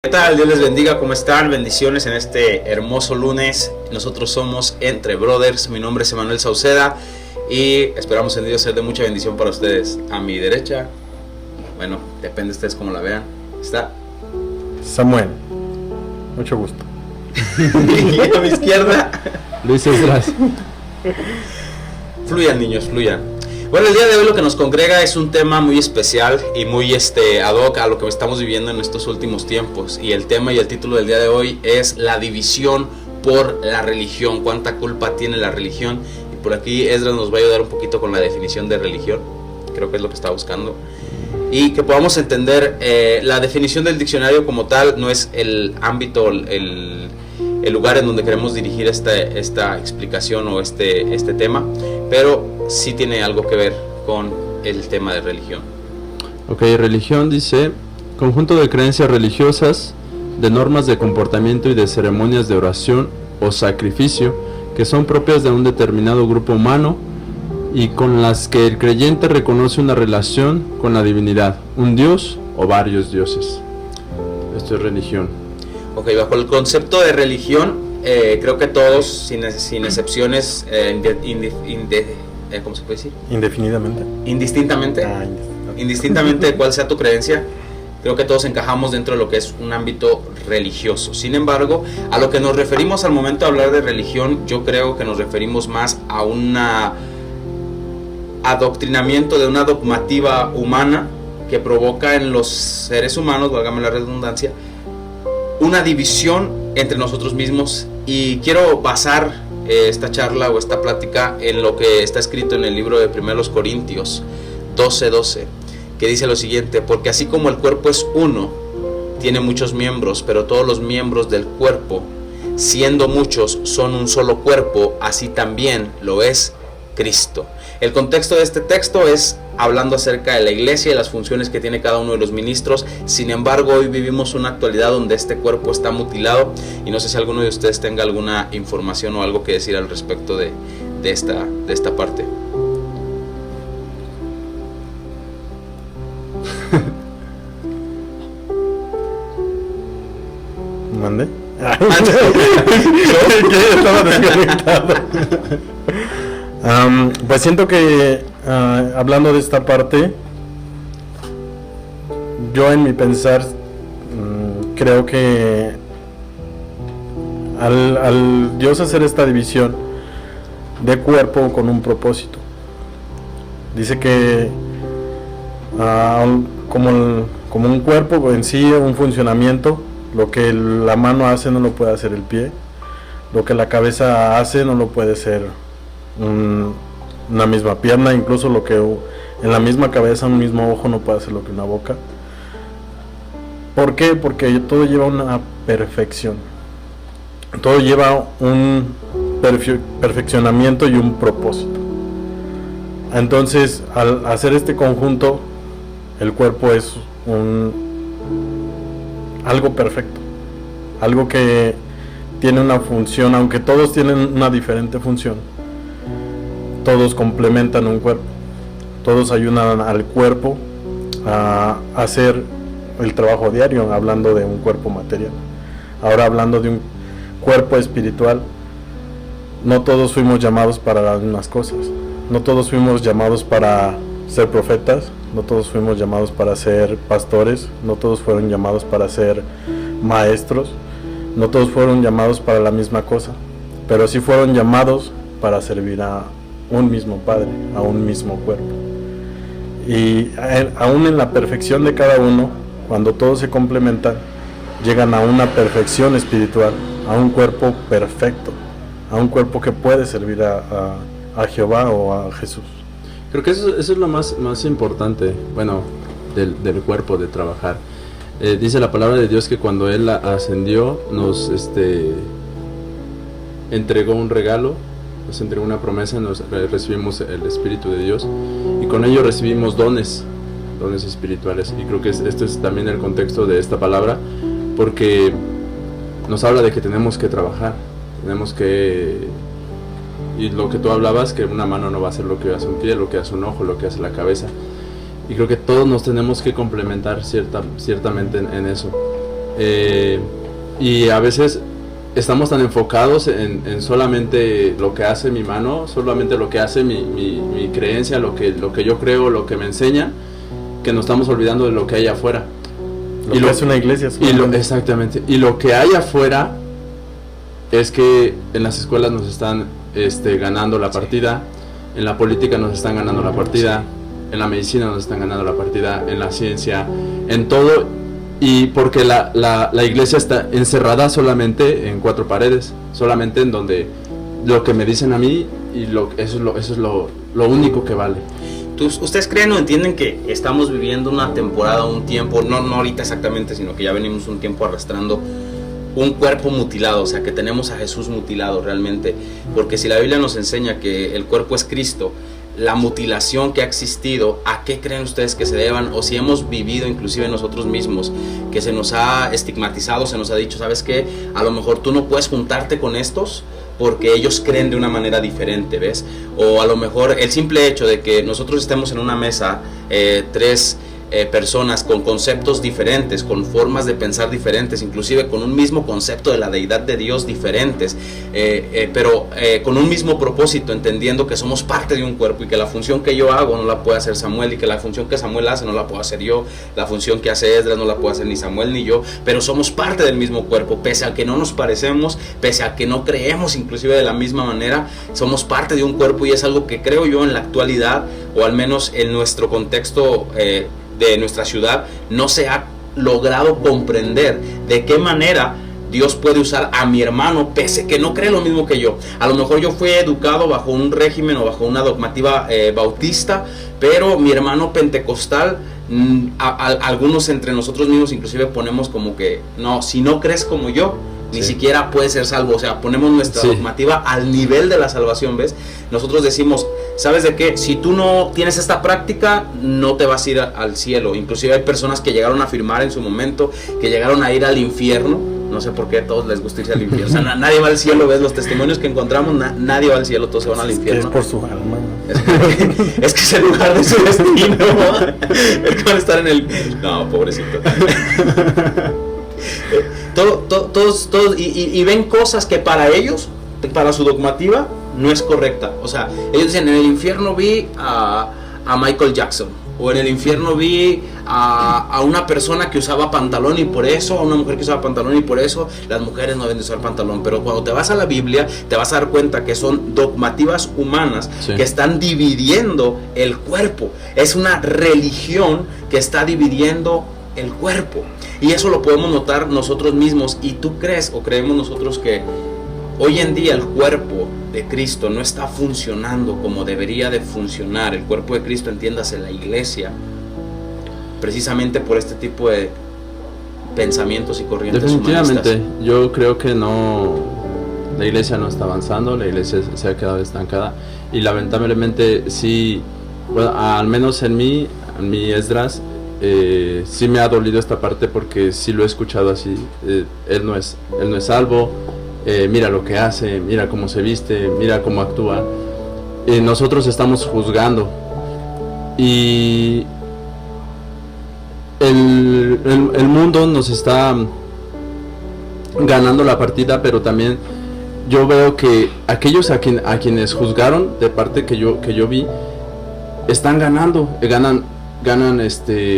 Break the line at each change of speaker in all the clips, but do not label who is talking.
¿Qué tal? Dios les bendiga, ¿cómo están? Bendiciones en este hermoso lunes. Nosotros somos Entre Brothers. Mi nombre es Emanuel Sauceda y esperamos en Dios ser de mucha bendición para ustedes. A mi derecha, bueno, depende de ustedes cómo la vean, está
Samuel, mucho gusto.
Y a mi izquierda,
Luis Esdras.
Fluyan, niños, fluyan. Bueno, el día de hoy lo que nos congrega es un tema muy especial y muy ad hoc a lo que estamos viviendo en estos últimos tiempos. Y el tema y el título del día de hoy es la división por la religión. ¿Cuánta culpa tiene la religión? Y por aquí Esdras nos va a ayudar un poquito con la definición de religión. Creo que es lo que está buscando. Y que podamos entender la definición del diccionario como tal. No es el ámbito, el lugar en donde queremos dirigir esta explicación o este tema, pero sí tiene algo que ver con el tema de religión.
Ok, religión dice: conjunto de creencias religiosas, de normas de comportamiento y de ceremonias de oración o sacrificio que son propias de un determinado grupo humano y con las que el creyente reconoce una relación con la divinidad, un dios o varios dioses. Esto es religión.
Ok, bajo el concepto de religión, creo que todos, sin excepciones, ¿cómo se puede decir?
Indefinidamente.
Indistintamente. Indistintamente de cuál sea tu creencia, creo que todos encajamos dentro de lo que es un ámbito religioso. Sin embargo, a lo que nos referimos al momento de hablar de religión, yo creo que nos referimos más a un adoctrinamiento de una dogmativa humana que provoca en los seres humanos, válgame la redundancia, una división entre nosotros mismos. Y quiero basar esta charla o esta plática en lo que está escrito en el libro de 1 Corintios 12:12, que dice lo siguiente: porque así como el cuerpo es uno, tiene muchos miembros, pero todos los miembros del cuerpo, siendo muchos, son un solo cuerpo, así también lo es Cristo. El contexto de este texto es hablando acerca de la iglesia y las funciones que tiene cada uno de los ministros. Sin embargo, hoy vivimos una actualidad donde este cuerpo está mutilado y no sé si alguno de ustedes tenga alguna información o algo que decir al respecto de esta parte.
¿Mande? ¿Qué? Estaba desconectado. Pues siento que hablando de esta parte, yo en mi pensar creo que al Dios hacer esta división de cuerpo con un propósito, dice que como un cuerpo en sí, un funcionamiento, lo que la mano hace no lo puede hacer el pie, lo que la cabeza hace no lo puede hacer una misma pierna, incluso lo que en la misma cabeza un mismo ojo no puede hacer lo que una boca. ¿Por qué? Porque todo lleva una perfección, todo lleva un perfeccionamiento y un propósito. Entonces, al hacer este conjunto, el cuerpo es algo perfecto, algo que tiene una función, aunque todos tienen una diferente función. Todos complementan un cuerpo, todos ayudan al cuerpo a hacer el trabajo diario, hablando de un cuerpo material. Ahora hablando de un cuerpo espiritual, no todos fuimos llamados para las mismas cosas, no todos fuimos llamados para ser profetas, no todos fuimos llamados para ser pastores, no todos fueron llamados para ser maestros, no todos fueron llamados para la misma cosa, pero sí fueron llamados para servir a un mismo Padre, a un mismo cuerpo. Y aún en la perfección de cada uno, cuando todos se complementan, llegan a una perfección espiritual, a un cuerpo perfecto, a un cuerpo que puede servir a Jehová o a Jesús.
Creo que eso es lo más importante, bueno, del cuerpo, de trabajar. Dice la palabra de Dios que cuando Él ascendió, nos entregó un regalo, nos entregó una promesa, recibimos el Espíritu de Dios y con ello recibimos dones espirituales. Y creo que esto es también el contexto de esta palabra, porque nos habla de que tenemos que trabajar, y lo que tú hablabas, que una mano no va a hacer lo que hace un pie, lo que hace un ojo, lo que hace la cabeza. Y creo que todos nos tenemos que complementar ciertamente en eso. Y a veces estamos tan enfocados en solamente lo que hace mi mano, solamente lo que hace mi creencia, lo que yo creo, lo que me enseña, que nos estamos olvidando de lo que hay afuera.
Lo que hace una iglesia.
Exactamente. Y lo que hay afuera es que en las escuelas nos están ganando la partida, en la política nos están ganando la partida, en la medicina nos están ganando la partida, en la ciencia, en todo, y porque la iglesia está encerrada solamente en 4 paredes, solamente en donde lo que me dicen a mí, y eso es lo único que vale.
¿Ustedes creen o entienden que estamos viviendo una temporada, un tiempo, no ahorita exactamente, sino que ya venimos un tiempo arrastrando un cuerpo mutilado, o sea, que tenemos a Jesús mutilado realmente? Porque si la Biblia nos enseña que el cuerpo es Cristo, la mutilación que ha existido, ¿a qué creen ustedes que se deban? O si hemos vivido inclusive nosotros mismos, que se nos ha estigmatizado, se nos ha dicho, ¿sabes qué? A lo mejor tú no puedes juntarte con estos porque ellos creen de una manera diferente, ¿ves? O a lo mejor el simple hecho de que nosotros estemos en una mesa, 3 personas con conceptos diferentes, con formas de pensar diferentes, inclusive con un mismo concepto de la deidad de Dios diferentes, pero con un mismo propósito, entendiendo que somos parte de un cuerpo y que la función que yo hago no la puede hacer Samuel, y que la función que Samuel hace no la puedo hacer yo, la función que hace Esdras no la puede hacer ni Samuel ni yo, pero somos parte del mismo cuerpo, pese a que no nos parecemos, pese a que no creemos inclusive de la misma manera, somos parte de un cuerpo, y es algo que creo yo en la actualidad, o al menos en nuestro contexto de nuestra ciudad, no se ha logrado comprender de qué manera Dios puede usar a mi hermano, pese que no cree lo mismo que yo. A lo mejor yo fui educado bajo un régimen o bajo una dogmativa bautista, pero mi hermano pentecostal, algunos entre nosotros mismos inclusive ponemos como que, no, si no crees como yo, ni siquiera puedes ser salvo. O sea, ponemos nuestra dogmativa al nivel de la salvación, ¿ves? Nosotros decimos, ¿sabes de qué? Si tú no tienes esta práctica, no te vas a ir al cielo. Inclusive hay personas que llegaron a afirmar en su momento que llegaron a ir al infierno. No sé por qué a todos les gusta irse al infierno. O sea, nadie va al cielo, ¿ves? Los testimonios que encontramos, nadie va al cielo, todos se van al infierno.
Es por su alma.
Es que es el lugar de su destino. Es que van a estar en el... No, pobrecito. Todos y ven cosas que para ellos, para su dogmativa, no es correcta. O sea, ellos dicen, en el infierno vi a Michael Jackson, o en el infierno vi a una persona que usaba pantalón y por eso, a una mujer que usaba pantalón y por eso las mujeres no deben de usar pantalón. Pero cuando te vas a la Biblia, te vas a dar cuenta que son dogmativas humanas que están dividiendo el cuerpo. Es una religión que está dividiendo el cuerpo, y eso lo podemos notar nosotros mismos. Y tú crees o creemos nosotros que hoy en día el cuerpo de Cristo no está funcionando como debería de funcionar. El cuerpo de Cristo, entiéndase, la iglesia, precisamente por este tipo de pensamientos y corrientes
definitivamente
humanistas.
Yo creo que no, la iglesia no está avanzando, la iglesia se ha quedado estancada, y lamentablemente sí, bueno, al menos en mí Esdras, sí me ha dolido esta parte, porque sí lo he escuchado así. Él no es salvo, mira lo que hace, mira cómo se viste, mira cómo actúa. Nosotros estamos juzgando, y el mundo nos está ganando la partida, pero también yo veo que aquellos a quienes juzgaron, de parte que yo vi, están ganando, ganan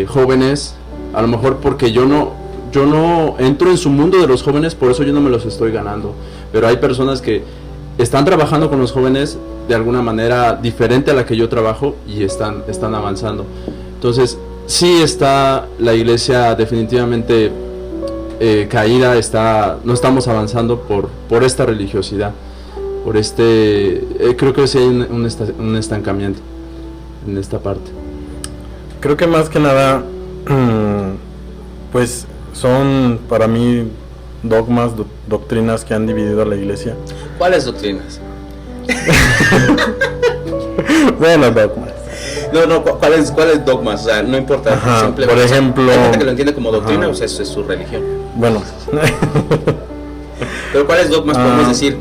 jóvenes, a lo mejor porque yo no entro en su mundo de los jóvenes, por eso yo no me los estoy ganando, pero hay personas que están trabajando con los jóvenes de alguna manera diferente a la que yo trabajo, y están avanzando. Entonces sí está la iglesia definitivamente caída, no estamos avanzando por esta religiosidad, creo que sí hay un estancamiento en esta parte.
Creo que más que nada, pues son para mí dogmas, doctrinas que han dividido a la iglesia.
¿Cuáles doctrinas?
Bueno, dogmas.
No, ¿cuáles dogmas? O sea, no importa.
Ajá, por ejemplo,
hay gente que lo entiende como doctrina, o sea, eso es su religión.
Bueno.
Pero ¿cuáles dogmas podemos decir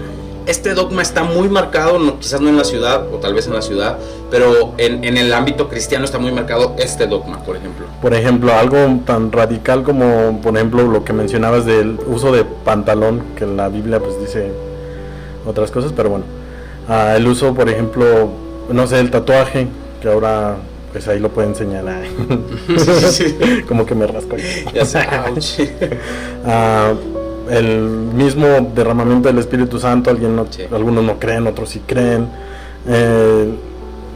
este dogma está muy marcado, quizás no en la ciudad, o tal vez en la ciudad, pero en el ámbito cristiano está muy marcado este dogma, por ejemplo.
Por ejemplo, algo tan radical como, por ejemplo, lo que mencionabas del uso de pantalón, que en la Biblia pues dice otras cosas, pero bueno. El uso, por ejemplo, no sé, el tatuaje, que ahora pues ahí lo pueden señalar.
Sí.
Como que me rasco.
Ya sé,
el mismo derramamiento del Espíritu Santo,
Sí.
algunos no creen, otros sí creen.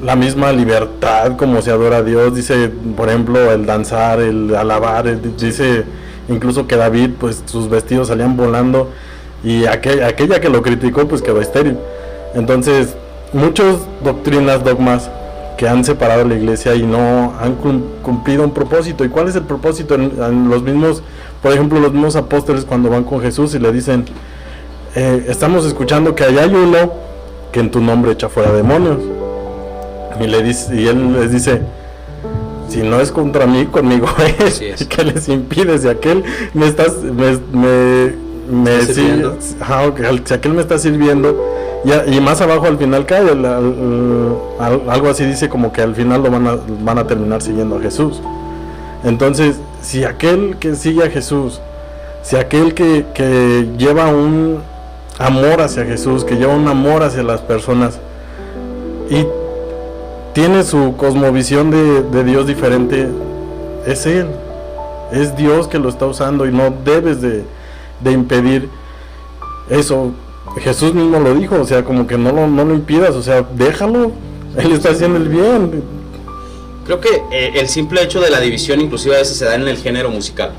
La misma libertad como se adora a Dios, dice, por ejemplo, el danzar, el alabar, dice incluso que David, pues sus vestidos salían volando, y aquella que lo criticó, pues quedó estéril. Entonces, muchas doctrinas, dogmas que han separado a la iglesia y no han cumplido un propósito. ¿Y cuál es el propósito? En los mismos, por ejemplo, los mismos apóstoles cuando van con Jesús y le dicen, estamos escuchando que allá hay uno que en tu nombre echa fuera demonios. Y él les dice, si no es contra mí, conmigo es. ¿Qué les impide? Si aquel me estás si aquel me está sirviendo, y más abajo al final cae algo así, dice como que al final lo van a terminar siguiendo a Jesús. Entonces, si aquel que sigue a Jesús, si aquel que lleva un amor hacia Jesús, que lleva un amor hacia las personas y tiene su cosmovisión de Dios diferente, es Él, es Dios que lo está usando, y no debes de impedir eso. Jesús mismo lo dijo, o sea, como que no lo impidas, o sea, déjalo, Él está haciendo el bien.
Creo que el simple hecho de la división inclusive a veces se da en el género musical.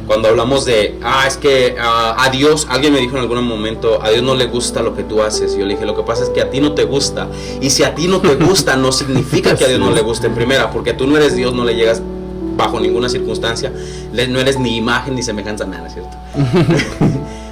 Cuando hablamos de, es que a Dios, alguien me dijo en algún momento, a Dios no le gusta lo que tú haces. Y yo le dije, lo que pasa es que a ti no te gusta. Y si a ti no te gusta, no significa que a Dios no le guste en primera, porque tú no eres Dios, no le llegas bajo ninguna circunstancia, no eres ni imagen ni semejanza, nada, ¿cierto?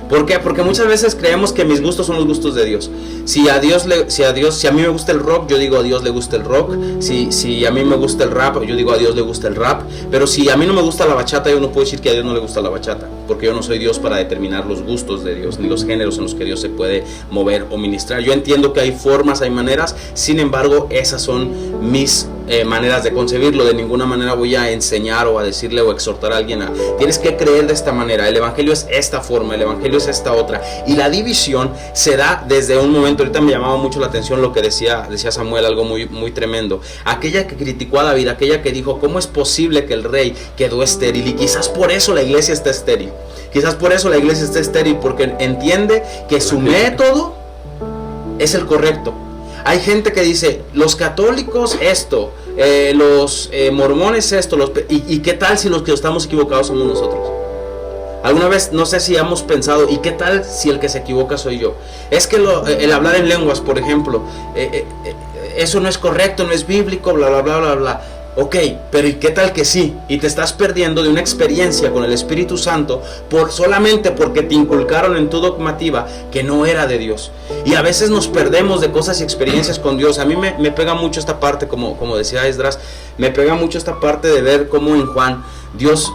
¿Por qué? Porque muchas veces creemos que mis gustos son los gustos de Dios. Si a mí me gusta el rock, yo digo a Dios le gusta el rock. Si a mí me gusta el rap, yo digo a Dios le gusta el rap. Pero si a mí no me gusta la bachata, yo no puedo decir que a Dios no le gusta la bachata, porque yo no soy Dios para determinar los gustos de Dios, ni los géneros en los que Dios se puede mover o ministrar. Yo entiendo que hay formas, hay maneras, sin embargo, esas son mis maneras de concebirlo. De ninguna manera voy a enseñar o a decirle o exhortar a alguien a, tienes que creer de esta manera, el evangelio es esta forma, el evangelio es esta otra. Y la división se da desde un momento. Ahorita me llamaba mucho la atención lo que decía Samuel, algo muy, muy tremendo. Aquella que criticó a David, aquella que dijo, ¿cómo es posible que el rey quedó estéril? Y quizás por eso la iglesia está estéril. Quizás por eso la iglesia está estéril, porque entiende que su método es el correcto. Hay gente que dice, los católicos esto, los mormones esto, ¿y qué tal si los que estamos equivocados somos nosotros? Alguna vez, no sé si hemos pensado, ¿y qué tal si el que se equivoca soy yo? Es que el hablar en lenguas, por ejemplo, eso no es correcto, no es bíblico, bla, bla, bla, bla, bla. Ok, pero ¿y qué tal que sí? Y te estás perdiendo de una experiencia con el Espíritu Santo solamente porque te inculcaron en tu dogmativa que no era de Dios. Y a veces nos perdemos de cosas y experiencias con Dios. A mí me pega mucho esta parte, como decía Esdras, me pega mucho esta parte de ver cómo en Juan, Dios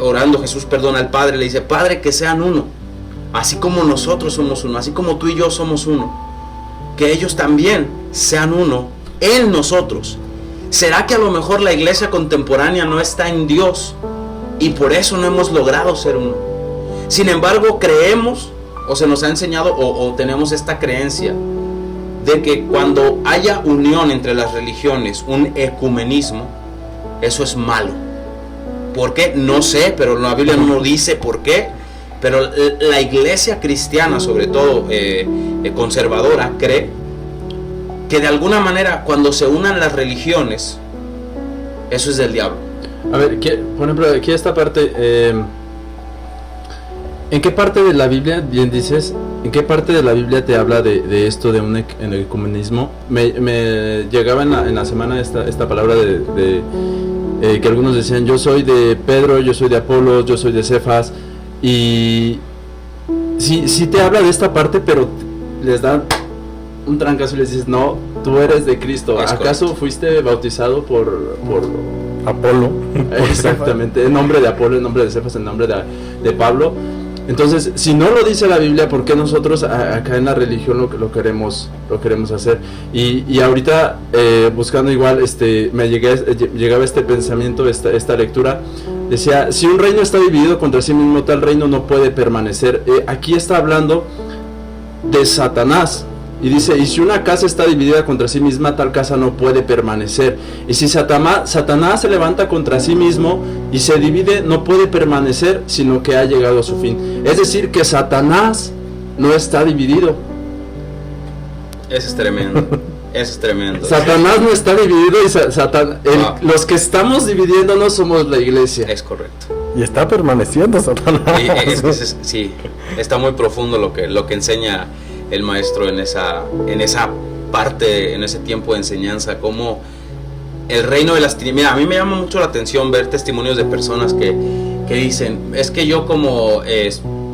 orando, Jesús perdona al Padre, le dice, Padre, que sean uno, así como nosotros somos uno, así como tú y yo somos uno, que ellos también sean uno en nosotros. ¿Será que a lo mejor la iglesia contemporánea no está en Dios y por eso no hemos logrado ser uno? Sin embargo, creemos, o se nos ha enseñado, o tenemos esta creencia de que cuando haya unión entre las religiones, un ecumenismo, eso es malo. ¿Por qué? No sé, pero la Biblia no dice por qué. Pero la iglesia cristiana, sobre todo conservadora, cree que de alguna manera cuando se unan las religiones, eso es del diablo.
A ver, por ejemplo, aquí esta parte, ¿en qué parte de la Biblia, bien dices, en qué parte de la Biblia te habla de esto de un ecumenismo? Me llegaba en la semana esta palabra de que algunos decían, yo soy de Pedro, yo soy de Apolos, yo soy de Cefas, y sí te habla de esta parte, pero les dan un trancazo y les dices, no, tú eres de Cristo. ¿Acaso fuiste bautizado por
Apolo?
Exactamente, en nombre de Apolo, en nombre de Cefas, en nombre de Pablo. Entonces, si no lo dice la Biblia, ¿por qué nosotros acá en la religión lo queremos hacer? Y ahorita, buscando igual, llegaba este pensamiento, esta lectura, decía, si un reino está dividido contra sí mismo, tal reino no puede permanecer. Aquí está hablando de Satanás. Y dice, y si una casa está dividida contra sí misma, tal casa no puede permanecer. Y si Satanás se levanta contra sí mismo y se divide, no puede permanecer, sino que ha llegado a su fin. Es decir, que Satanás no está dividido.
Eso es tremendo. Eso es tremendo.
Satanás no está dividido y los que estamos dividiéndonos somos la iglesia.
Es correcto.
Y está permaneciendo Satanás.
Sí, está muy profundo lo que enseña el maestro en esa parte, en ese tiempo de enseñanza, como el reino de las tinieblas. Mira, a mí me llama mucho la atención ver testimonios de personas que dicen, es que yo como,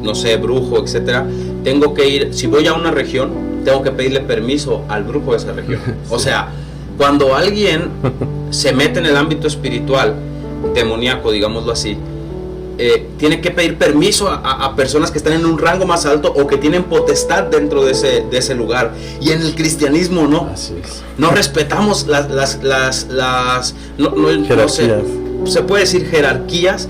no sé, brujo, etcétera, tengo que ir, si voy a una región, tengo que pedirle permiso al brujo de esa región. Sí. O sea, cuando alguien se mete en el ámbito espiritual, demoníaco, digámoslo así, tiene que pedir permiso a personas que están en un rango más alto o que tienen potestad dentro de ese lugar. Y en el cristianismo no.
Así es.
No respetamos las
jerarquías.
Se puede decir jerarquías,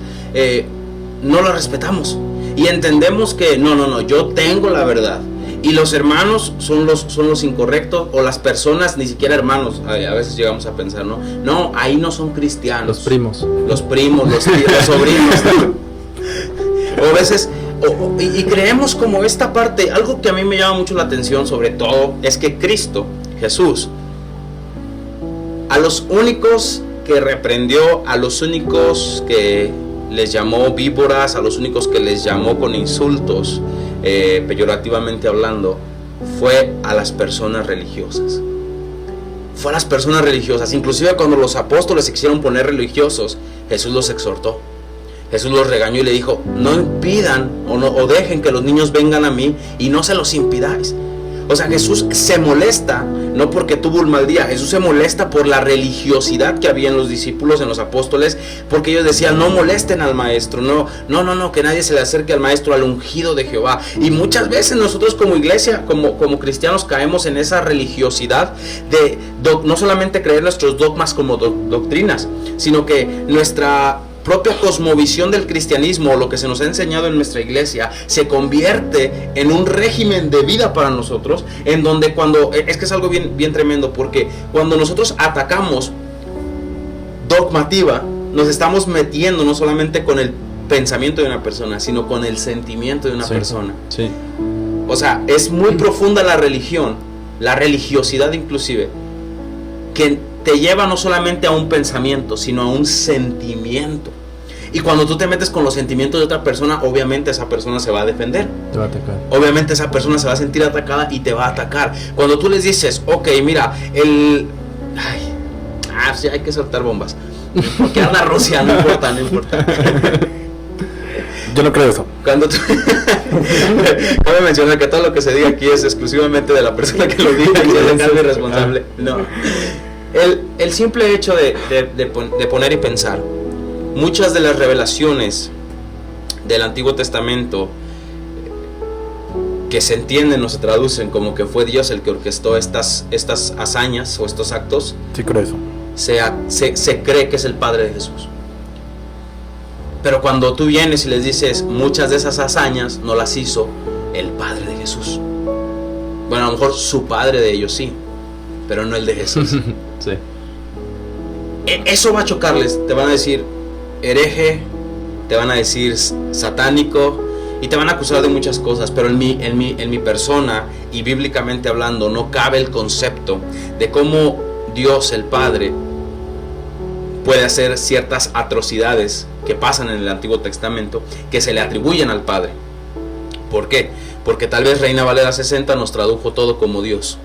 no las respetamos. Y entendemos que no, yo tengo la verdad. Y los hermanos son los incorrectos, o las personas, ni siquiera hermanos, a veces llegamos a pensar, no, ahí no son cristianos.
Los primos,
los sobrinos, ¿no? O a veces, y creemos como esta parte, algo que a mí me llama mucho la atención sobre todo, es que Cristo, Jesús, a los únicos que reprendió, a los únicos que les llamó víboras, a los únicos que les llamó con insultos, peyorativamente hablando, fue a las personas religiosas. Fue a las personas religiosas. Inclusive cuando los apóstoles se quisieron poner religiosos, Jesús los exhortó. Jesús los regañó y le dijo, no impidan o dejen que los niños vengan a mí y no se los impidáis. O sea, Jesús se molesta, no porque tuvo un mal día, Jesús se molesta por la religiosidad que había en los discípulos, en los apóstoles, porque ellos decían, no molesten al maestro, no, que nadie se le acerque al maestro, al ungido de Jehová. Y muchas veces nosotros como iglesia, como cristianos, caemos en esa religiosidad de no solamente creer nuestros dogmas como doctrinas, sino que nuestra propia cosmovisión del cristianismo, lo que se nos ha enseñado en nuestra iglesia, se convierte en un régimen de vida para nosotros, en donde es que es algo bien tremendo, porque cuando nosotros atacamos dogmativa, nos estamos metiendo no solamente con el pensamiento de una persona, sino con el sentimiento de una persona.
Sí.
O sea, es muy profunda la religión, la religiosidad inclusive, que te lleva no solamente a un pensamiento, sino a un sentimiento. Y cuando tú te metes con los sentimientos de otra persona, obviamente esa persona se va a defender.
Te va a atacar.
Obviamente esa persona se va a sentir atacada y te va a atacar. Cuando tú les dices, ok, mira, sí, hay que soltar bombas. Porque anda Rusia, no importa.
Yo no creo eso.
Cuando tú... Cabe mencionar que todo lo que se diga aquí es exclusivamente de la persona que lo diga y es nadie responsable. No. El simple hecho de poner y pensar, muchas de las revelaciones del Antiguo Testamento que se entienden o se traducen como que fue Dios el que orquestó estas hazañas o estos actos,
sí creo eso.
Se cree que es el Padre de Jesús. Pero cuando tú vienes y les dices, muchas de esas hazañas no las hizo el Padre de Jesús. Bueno, a lo mejor su padre de ellos sí, pero no el de Jesús.
Sí.
Eso va a chocarles. Te van a decir hereje, te van a decir satánico y te van a acusar de muchas cosas, pero en mi persona y bíblicamente hablando no cabe el concepto de cómo Dios el Padre puede hacer ciertas atrocidades que pasan en el Antiguo Testamento que se le atribuyen al Padre. ¿Por qué? Porque tal vez Reina Valera 60 nos tradujo todo como Dios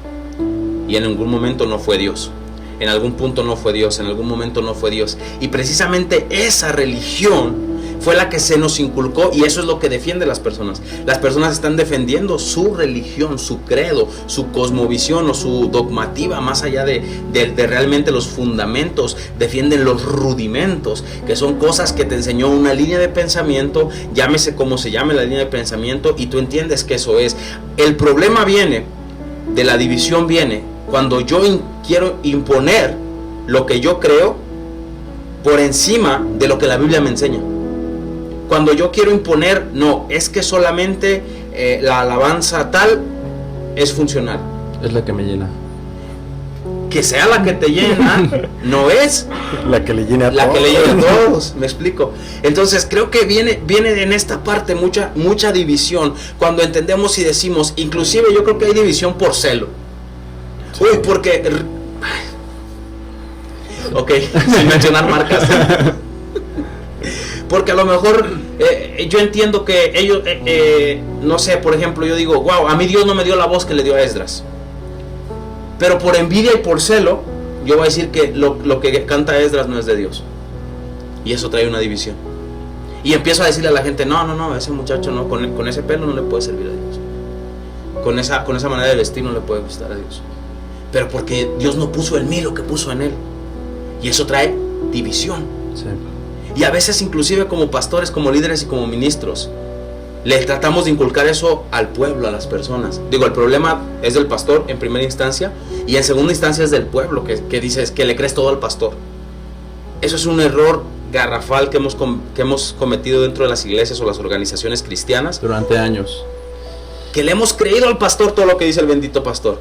y en ningún momento no fue Dios. En algún punto no fue Dios, en algún momento no fue Dios. Y precisamente esa religión fue la que se nos inculcó, y eso es lo que defiende las personas. Las personas están defendiendo su religión, su credo, su cosmovisión o su dogmativa, más allá de realmente los fundamentos. Defienden los rudimentos, que son cosas que te enseñó una línea de pensamiento, llámese como se llame la línea de pensamiento, y tú entiendes que eso es. El problema viene, de la división viene, cuando yo quiero imponer lo que yo creo por encima de lo que la Biblia me enseña. Cuando yo quiero imponer, no, es que solamente la alabanza tal es funcional.
Es la que me llena.
Que sea la que te llena, no es
la que le llena a
la
todos.
que le llena a todos, me explico. Entonces creo que viene en esta parte mucha división, cuando entendemos y decimos, inclusive yo creo que hay división por celo.
Sí.
Uy, porque... Ok, sin mencionar marcas. Porque a lo mejor yo entiendo que ellos, no sé, por ejemplo, yo digo, wow, a mí Dios no me dio la voz que le dio a Esdras. Pero por envidia y por celo, yo voy a decir que lo que canta Esdras no es de Dios. Y eso trae una división. Y empiezo a decirle a la gente, no, ese muchacho no, con ese pelo no le puede servir a Dios. Con esa manera de vestir no le puede gustar a Dios. Pero porque Dios no puso en mí lo que puso en él. Y eso trae división.
Sí.
Y a veces inclusive como pastores, como líderes y como ministros, le tratamos de inculcar eso al pueblo, a las personas. Digo, el problema es del pastor en primera instancia, y en segunda instancia es del pueblo, que dices que le crees todo al pastor. Eso es un error garrafal que hemos cometido dentro de las iglesias o las organizaciones cristianas.
Durante años.
Que le hemos creído al pastor todo lo que dice el bendito pastor.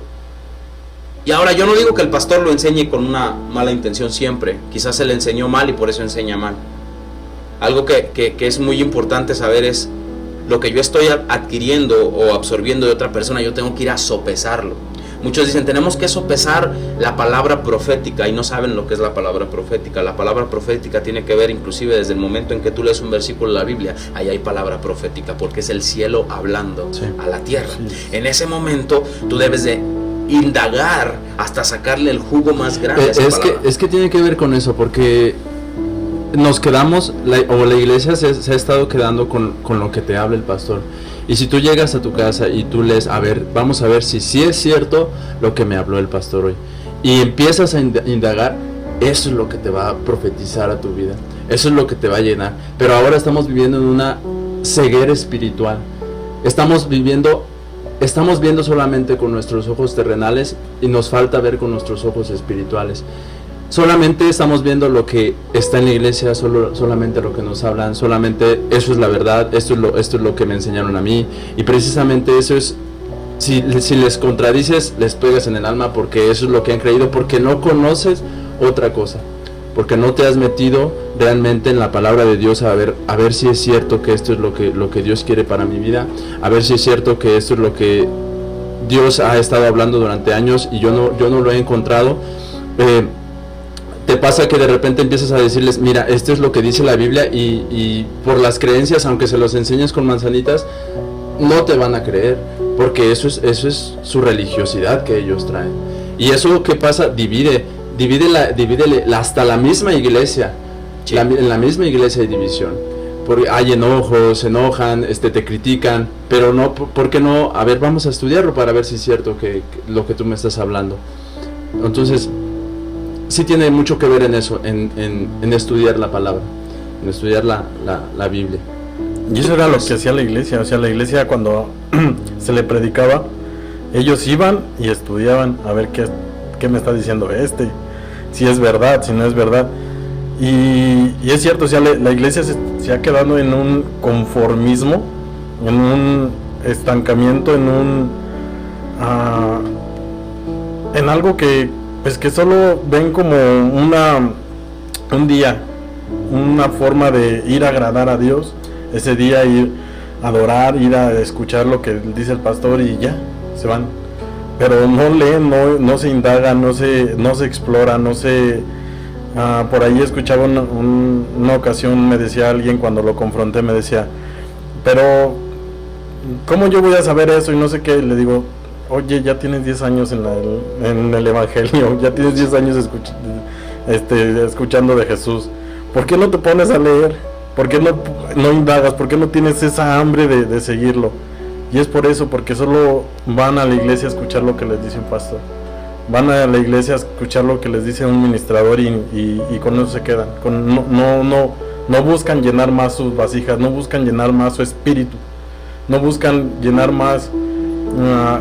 Y ahora yo no digo que el pastor lo enseñe con una mala intención siempre. Quizás se le enseñó mal y por eso enseña mal. Algo que es muy importante saber es lo que yo estoy adquiriendo o absorbiendo de otra persona, yo tengo que ir a sopesarlo. Muchos dicen, tenemos que sopesar la palabra profética, y no saben lo que es la palabra profética. La palabra profética tiene que ver inclusive desde el momento en que tú lees un versículo de la Biblia, ahí hay palabra profética, porque es el cielo hablando a la tierra. En ese momento tú debes de indagar hasta sacarle el jugo más grande a esa palabra.
Es que tiene que ver con eso, porque nos quedamos, la iglesia se ha estado quedando con lo que te habla el pastor. Y si tú llegas a tu casa y tú lees, a ver, vamos a ver si sí es cierto lo que me habló el pastor hoy, y empiezas a indagar, eso es lo que te va a profetizar a tu vida, eso es lo que te va a llenar. Pero ahora estamos viviendo en una ceguera espiritual. Estamos viendo solamente con nuestros ojos terrenales y nos falta ver con nuestros ojos espirituales. Solamente estamos viendo lo que está en la iglesia, solamente lo que nos hablan, solamente eso es la verdad, esto es lo que me enseñaron a mí, y precisamente eso es, si les contradices, les pegas en el alma, porque eso es lo que han creído, porque no conoces otra cosa, porque no te has metido realmente en la palabra de Dios a ver si es cierto que esto es lo que Dios quiere para mi vida, a ver si es cierto que esto es lo que Dios ha estado hablando durante años y yo no lo he encontrado. Te pasa que de repente empiezas a decirles, mira, esto es lo que dice la Biblia, y por las creencias, aunque se los enseñes con manzanitas, no te van a creer, porque eso es su religiosidad que ellos traen. Y eso, ¿qué pasa? Divide hasta la misma iglesia. Sí. En la misma iglesia hay división, porque hay enojos, se enojan, te critican, pero no, ¿por qué no? A ver, vamos a estudiarlo para ver si es cierto que lo que tú me estás hablando. Entonces, sí tiene mucho que ver en eso, en estudiar la palabra, en estudiar la Biblia.
Y eso era lo que hacía la iglesia. O sea, la iglesia, cuando se le predicaba, ellos iban y estudiaban a ver qué me está diciendo si es verdad, si no es verdad. Y es cierto, o sea, la iglesia se ha quedado en un conformismo, en un estancamiento, en algo que solo ven como un día, una forma de ir a agradar a Dios, ese día ir a adorar, ir a escuchar lo que dice el pastor y ya, se van. Pero no leen, no se indagan, no se explora, no se... por ahí escuchaba una ocasión, me decía alguien cuando lo confronté, me decía, pero ¿cómo yo voy a saber eso? Y no sé qué, le digo, oye, ya tienes 10 años en el evangelio, ya tienes 10 años escuchando de Jesús, ¿por qué no te pones a leer? ¿Por qué no indagas? ¿Por qué no tienes esa hambre de seguirlo? Y es por eso, porque solo van a la iglesia a escuchar lo que les dice un pastor. Van a la iglesia a escuchar lo que les dice un ministrador y con eso se quedan. No buscan llenar más sus vasijas, no buscan llenar más su espíritu, no buscan llenar más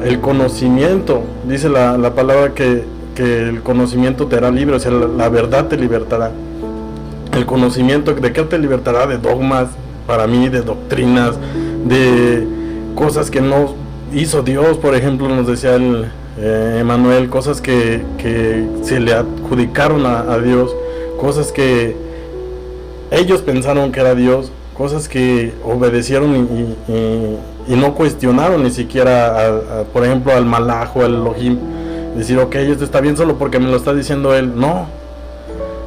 el conocimiento. Dice la palabra que el conocimiento te hará libre, o sea, la verdad te libertará. El conocimiento, ¿de qué te libertará? De dogmas, para mí, de doctrinas, de cosas que no hizo Dios, por ejemplo, nos decía Emanuel, cosas que se le adjudicaron a Dios, cosas que ellos pensaron que era Dios, cosas que obedecieron y no cuestionaron ni siquiera, por ejemplo, al Malach o al Elohim, decir, ok, esto está bien solo porque me lo está diciendo él. No,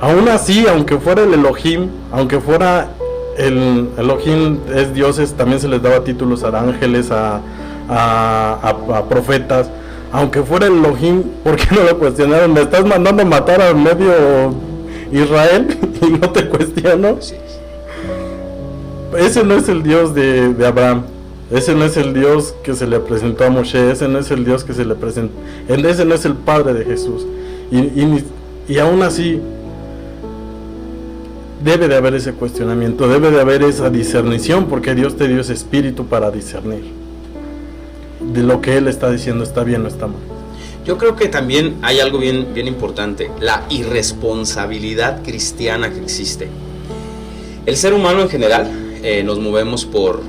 aún así, aunque fuera el Elohim, aunque fuera el Elohim es dioses, también se les daba títulos a ángeles, a profetas. Aunque fuera el Elohim, ¿por qué no lo cuestionaron? ¿Me estás mandando a matar al medio Israel y no te cuestiono? Ese no es el Dios de Abraham. Ese no es el Dios que se le presentó a Moshe. Ese no es el Dios que se le presentó. Ese no es el Padre de Jesús. Y aún así debe de haber ese cuestionamiento, debe de haber esa discernición, porque Dios te dio ese espíritu para discernir de lo que Él está diciendo, está bien o está mal.
Yo creo que también hay algo bien importante, la irresponsabilidad cristiana que existe. El ser humano en general nos movemos por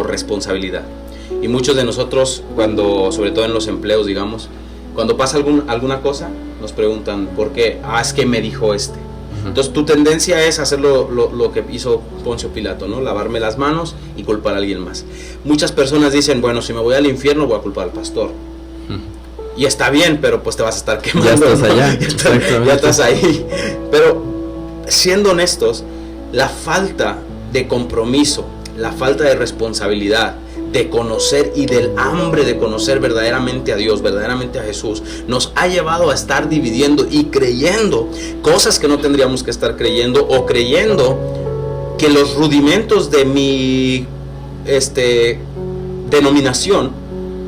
responsabilidad, y muchos de nosotros, cuando, sobre todo en los empleos, digamos, cuando pasa alguna cosa, nos preguntan ¿por qué? Es que me dijo este. Entonces tu tendencia es hacer lo que hizo Poncio Pilato, ¿no? Lavarme las manos y culpar a alguien más. Muchas personas dicen, bueno, si me voy al infierno voy a culpar al pastor. Y está bien, pero pues te vas a estar quemando.
Ya estás allá.
Ya estás ahí. Pero siendo honestos, la falta de compromiso, la falta de responsabilidad, de conocer y del hambre de conocer verdaderamente a Dios, verdaderamente a Jesús, nos ha llevado a estar dividiendo y creyendo cosas que no tendríamos que estar creyendo, o creyendo que los rudimentos de mi denominación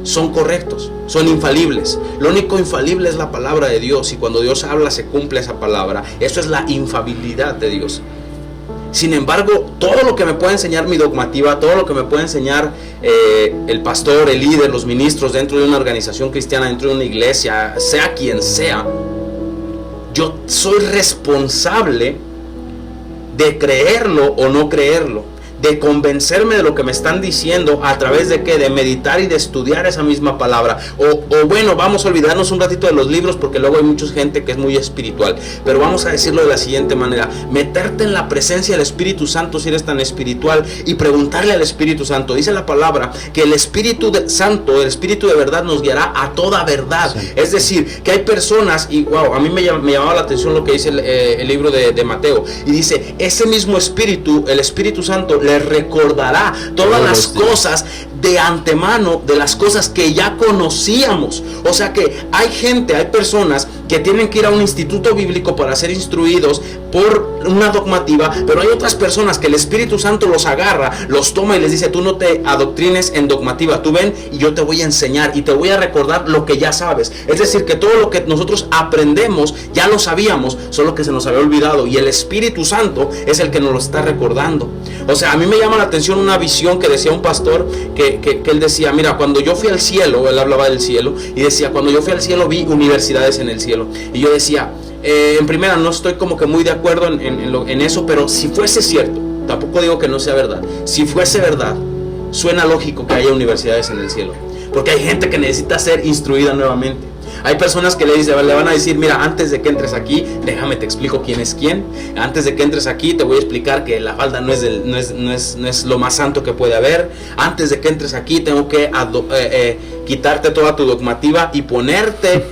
son correctos, son infalibles. Lo único infalible es la palabra de Dios, y cuando Dios habla se cumple esa palabra. Eso es la infalibilidad de Dios. Sin embargo, todo lo que me puede enseñar mi dogmativa, todo lo que me puede enseñar el pastor, el líder, los ministros dentro de una organización cristiana, dentro de una iglesia, sea quien sea, yo soy responsable de creerlo o no creerlo, de convencerme de lo que me están diciendo. ¿A través de qué? De meditar y de estudiar esa misma palabra. O bueno, vamos a olvidarnos un ratito de los libros, porque luego hay mucha gente que es muy espiritual, pero vamos a decirlo de la siguiente manera: meterte en la presencia del Espíritu Santo si eres tan espiritual, y preguntarle al Espíritu Santo. Dice la palabra que el Espíritu Santo, el Espíritu de verdad, nos guiará a toda verdad. Sí. Es decir, que hay personas, y wow, a mí me llamaba la atención lo que dice el libro de Mateo, y dice, ese mismo Espíritu, el Espíritu Santo, le recordará todas las cosas de antemano, de las cosas que ya conocíamos. O sea que hay personas que tienen que ir a un instituto bíblico para ser instruidos por una dogmativa, pero hay otras personas que el Espíritu Santo los agarra, los toma y les dice, tú no te adoctrines en dogmativa, tú ven y yo te voy a enseñar y te voy a recordar lo que ya sabes. Es decir, que todo lo que nosotros aprendemos ya lo sabíamos, solo que se nos había olvidado, y el Espíritu Santo es el que nos lo está recordando. O sea, a mí me llama la atención una visión que decía un pastor, que él decía, mira, cuando yo fui al cielo, él hablaba del cielo, y decía, cuando yo fui al cielo vi universidades en el cielo. Y yo decía, en primera, no estoy como que muy de acuerdo en eso, pero si fuese cierto, tampoco digo que no sea verdad, si fuese verdad, suena lógico que haya universidades en el cielo, porque hay gente que necesita ser instruida nuevamente. Hay personas que le van a decir, mira, antes de que entres aquí, déjame te explico quién es quién. Antes de que entres aquí te voy a explicar que la falda no es lo más santo que puede haber. Antes de que entres aquí tengo que quitarte toda tu dogmativa y ponerte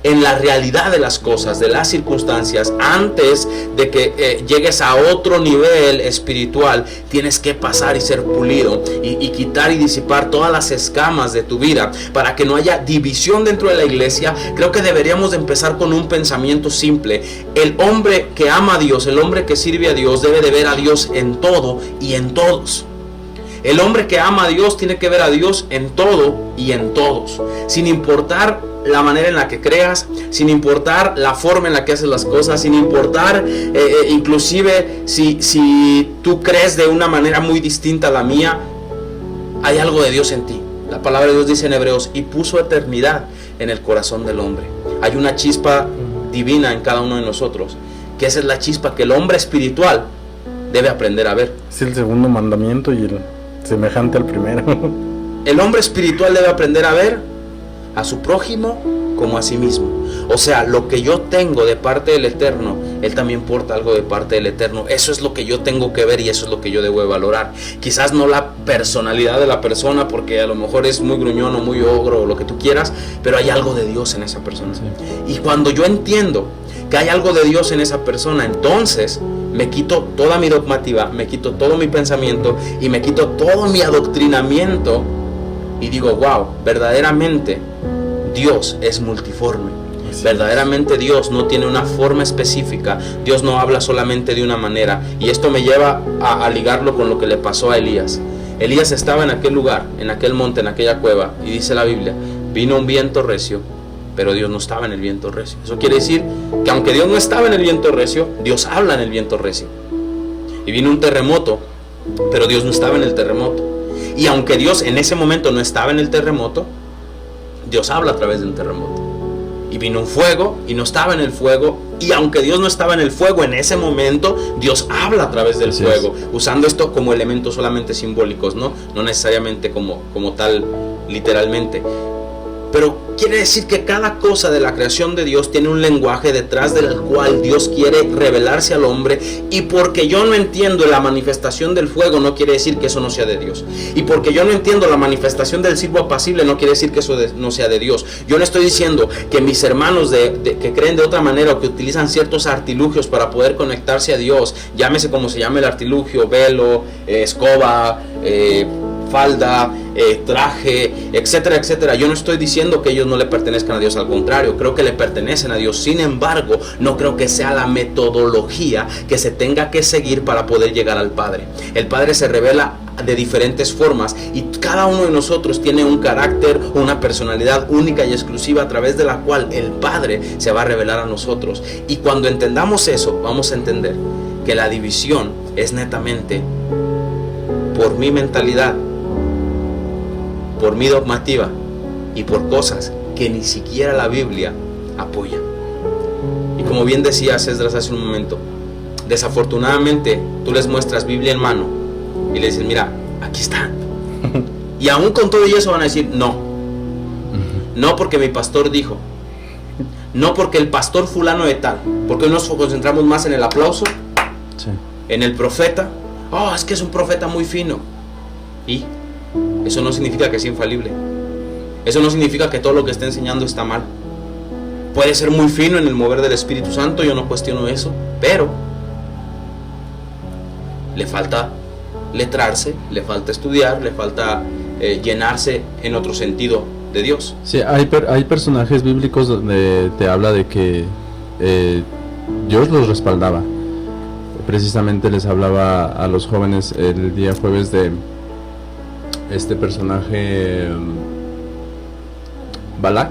en la realidad de las cosas, de las circunstancias, antes de que llegues a otro nivel espiritual, tienes que pasar y ser pulido y quitar y disipar todas las escamas de tu vida para que no haya división dentro de la iglesia. Creo que deberíamos de empezar con un pensamiento simple. El hombre que ama a Dios, el hombre que sirve a Dios, debe de ver a Dios en todo y en todos. El hombre que ama a Dios tiene que ver a Dios en todo y en todos, sin importar la manera en la que creas, sin importar la forma en la que haces las cosas, sin importar inclusive si tú crees de una manera muy distinta a la mía. Hay algo de Dios en ti. La palabra de Dios dice en Hebreos: y puso eternidad en el corazón del hombre. Hay una chispa divina en cada uno de nosotros, que esa es la chispa que el hombre espiritual debe aprender a ver.
Es el segundo mandamiento y el semejante al primero.
El hombre espiritual debe aprender a ver a su prójimo como a sí mismo. O sea, lo que yo tengo de parte del Eterno, Él también porta algo de parte del Eterno. Eso es lo que yo tengo que ver y eso es lo que yo debo de valorar. Quizás no la personalidad de la persona, porque a lo mejor es muy gruñón o muy ogro o lo que tú quieras, pero hay algo de Dios en esa persona.
Sí.
Y cuando yo entiendo que hay algo de Dios en esa persona, entonces me quito toda mi dogmativa, me quito todo mi pensamiento y me quito todo mi adoctrinamiento y digo: wow, verdaderamente Dios es multiforme. Verdaderamente Dios no tiene una forma específica. Dios no habla solamente de una manera. Y esto me lleva a ligarlo con lo que le pasó a Elías. Elías estaba en aquel lugar, en aquel monte, en aquella cueva, y dice la Biblia: vino un viento recio, pero Dios no estaba en el viento recio. Eso quiere decir que aunque Dios no estaba en el viento recio, Dios habla en el viento recio. Y vino un terremoto, pero Dios no estaba en el terremoto. Y aunque Dios en ese momento no estaba en el terremoto, Dios habla a través del terremoto. Y vino un fuego y no estaba en el fuego. Y aunque Dios no estaba en el fuego en ese momento, Dios habla a través del
Así
fuego.
es.
Usando esto como elementos solamente simbólicos, no necesariamente como tal literalmente. Pero quiere decir que cada cosa de la creación de Dios tiene un lenguaje detrás del cual Dios quiere revelarse al hombre. Y porque yo no entiendo la manifestación del fuego, no quiere decir que eso no sea de Dios. Y porque yo no entiendo la manifestación del silbo apacible, no quiere decir que eso no sea de Dios. Yo no estoy diciendo que mis hermanos que creen de otra manera o que utilizan ciertos artilugios para poder conectarse a Dios, llámese como se llame el artilugio, velo, escoba, falda, traje, etcétera, etcétera. Yo no estoy diciendo que ellos no le pertenezcan a Dios, al contrario, creo que le pertenecen a Dios. Sin embargo, no creo que sea la metodología que se tenga que seguir para poder llegar al Padre. El Padre se revela de diferentes formas y cada uno de nosotros tiene un carácter, una personalidad única y exclusiva a través de la cual el Padre se va a revelar a nosotros. Y cuando entendamos eso, vamos a entender que la división es netamente por mi mentalidad, por mi dogmativa y por cosas que ni siquiera la Biblia apoya. Y como bien decía César hace un momento, desafortunadamente tú les muestras Biblia en mano y les dices: mira, aquí está. Y aún con todo eso van a decir: no, no porque mi pastor dijo, no porque el pastor fulano de tal, porque hoy nos concentramos más en el aplauso,
Sí.
en el profeta. Oh, es que es un profeta muy fino. Y eso no significa que sea infalible. Eso no significa que todo lo que está enseñando está mal. Puede ser muy fino en el mover del Espíritu Santo, yo no cuestiono eso, pero le falta letrarse, le falta estudiar, le falta llenarse en otro sentido de Dios.
Sí, hay personajes bíblicos donde te habla de que Dios los respaldaba. Precisamente les hablaba a los jóvenes el día jueves de este personaje Balaam,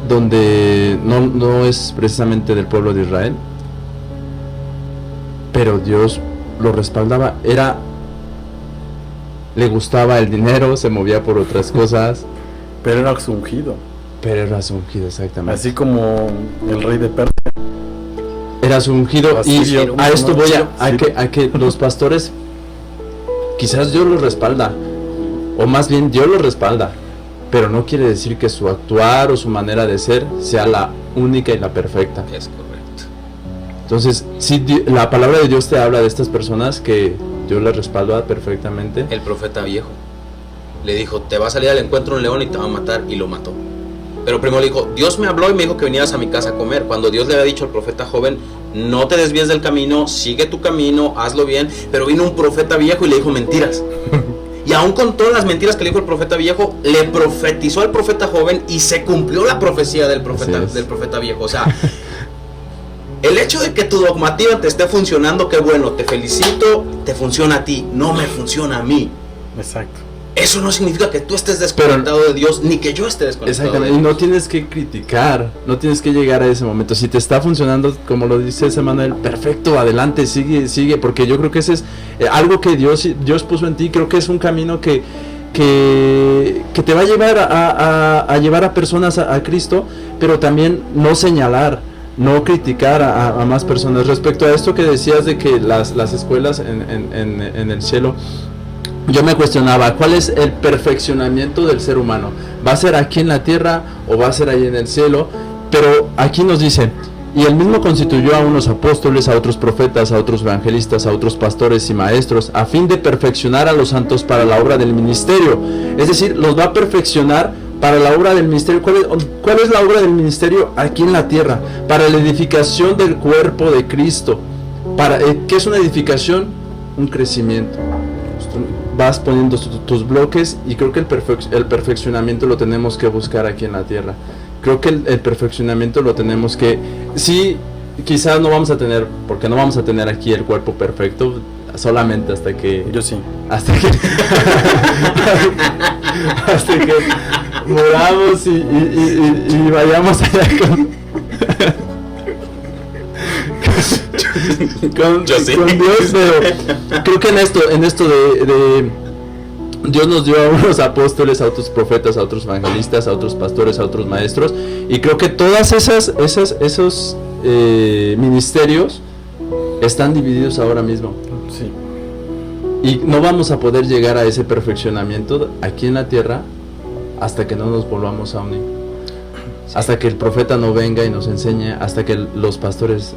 donde no es precisamente del pueblo de Israel, pero Dios lo respaldaba. Le gustaba el dinero, se movía por otras cosas,
Pero era su ungido.
pero era su ungido, exactamente.
Así como el rey de Persia.
Era su ungido.
Así
Y
era,
a esto
¿no?
voy
Sí.
a que los pastores, quizás Dios los respalda, o más bien Dios los respalda, pero no quiere decir que su actuar o su manera de ser sea la única y la perfecta.
Es correcto.
Entonces, si la palabra de Dios te habla de estas personas que Dios las respalda perfectamente.
El profeta viejo. le dijo, te va a salir al encuentro un león y te va a matar, y lo mató. Pero primero le dijo, Dios me habló y me dijo que vinieras a mi casa a comer. Cuando Dios le había dicho al profeta joven, no te desvíes del camino, sigue tu camino, hazlo bien. Pero vino un profeta viejo y le dijo mentiras. Y aún con todas las mentiras que le dijo el profeta viejo, le profetizó al profeta joven y se cumplió la profecía del profeta viejo. O sea, el hecho de que tu dogmativa te esté funcionando, qué bueno, te felicito, te funciona a ti, no me funciona a mí.
Exacto.
Eso no significa que tú estés desconectado de Dios, ni que yo esté desconectado de Dios.
Y no tienes que criticar, no tienes que llegar a ese momento. Si te está funcionando, como lo dice Emanuel, perfecto, adelante, sigue, porque yo creo que ese es algo que Dios puso en ti. Creo que es un camino que te va a llevar a llevar a personas a Cristo, pero también no señalar, no criticar a más personas. Respecto a esto que decías de que las escuelas en el cielo, yo me cuestionaba, ¿cuál es el perfeccionamiento del ser humano? ¿Va a ser aquí en la tierra o va a ser ahí en el cielo? Pero aquí nos dice, y él mismo constituyó a unos apóstoles, a otros profetas, a otros evangelistas, a otros pastores y maestros, a fin de perfeccionar a los santos para la obra del ministerio. Es decir, los va a perfeccionar para la obra del ministerio. ¿Cuál es la obra del ministerio aquí en la tierra? Para la edificación del cuerpo de Cristo. ¿Qué es una edificación? Un crecimiento. Vas poniendo tus bloques, y creo que el perfeccionamiento lo tenemos que buscar aquí en la tierra. Creo que el perfeccionamiento lo tenemos que... Sí, quizás no vamos a tener, porque no vamos a tener aquí el cuerpo perfecto, solamente hasta que...
Yo sí.
Hasta que... hasta que moramos y vayamos allá con Dios, pero creo que en esto de Dios nos dio a unos apóstoles, a otros profetas, a otros evangelistas, a otros pastores, a otros maestros, y creo que todas esos ministerios están divididos ahora mismo.
Sí.
Y no vamos a poder llegar a ese perfeccionamiento aquí en la tierra hasta que no nos volvamos a unir. Hasta que el profeta no venga y nos enseñe, hasta que los pastores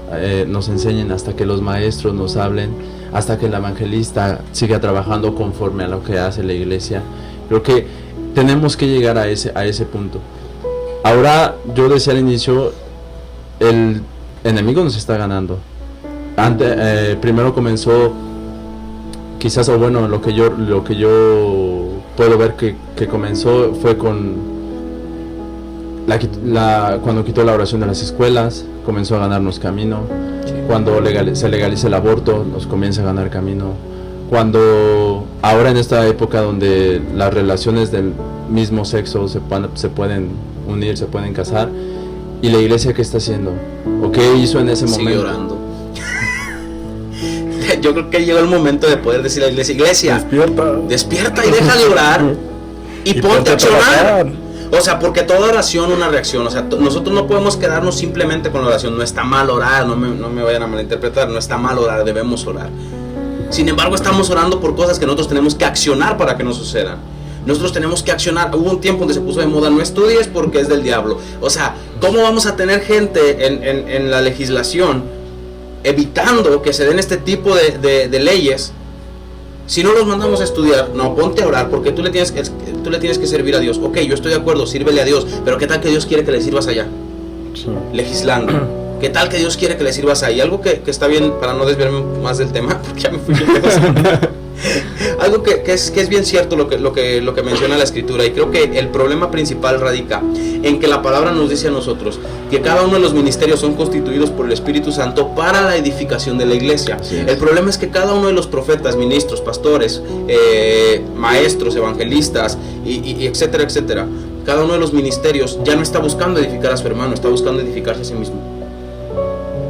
nos enseñen, hasta que los maestros nos hablen, hasta que el evangelista siga trabajando conforme a lo que hace la iglesia. Creo que tenemos que llegar a ese punto. Ahora, yo decía al inicio, el enemigo nos está ganando. Primero comenzó, quizás, o bueno, lo que yo puedo ver que comenzó fue con cuando quitó la oración de las escuelas, comenzó a ganarnos camino. Cuando se legaliza el aborto, nos comienza a ganar camino. Cuando ahora en esta época donde las relaciones del mismo sexo se pueden unir, se pueden casar, y la iglesia, ¿qué está haciendo? ¿O qué hizo en ese momento?
Sigue orando. Yo creo que llegó el momento de poder decir a la iglesia, despierta y deja de orar y ponte a accionar. O sea, porque toda oración una reacción. O sea, nosotros no podemos quedarnos simplemente con la oración. No está mal orar, no me vayan a malinterpretar. No está mal orar, debemos orar. Sin embargo, estamos orando por cosas que nosotros tenemos que accionar para que no sucedan. Nosotros tenemos que accionar. Hubo un tiempo donde se puso de moda, no estudies porque es del diablo. O sea, ¿cómo vamos a tener gente en la legislación evitando que se den este tipo de leyes si no los mandamos a estudiar? No, ponte a orar porque tú le tienes que servir a Dios. Ok, yo estoy de acuerdo, sírvele a Dios, pero ¿qué tal que Dios quiere que le sirvas allá? Sí. Legislando. ¿Qué tal que Dios quiere que le sirvas ahí? Algo que está bien, para no desviarme más del tema, porque ya me fui. Algo que es bien cierto lo que menciona la Escritura, y creo que el problema principal radica en que la palabra nos dice a nosotros que cada uno de los ministerios son constituidos por el Espíritu Santo para la edificación de la iglesia. El problema es que cada uno de los profetas, ministros, pastores, maestros, evangelistas, y etcétera, etcétera, cada uno de los ministerios ya no está buscando edificar a su hermano, está buscando edificarse a sí mismo.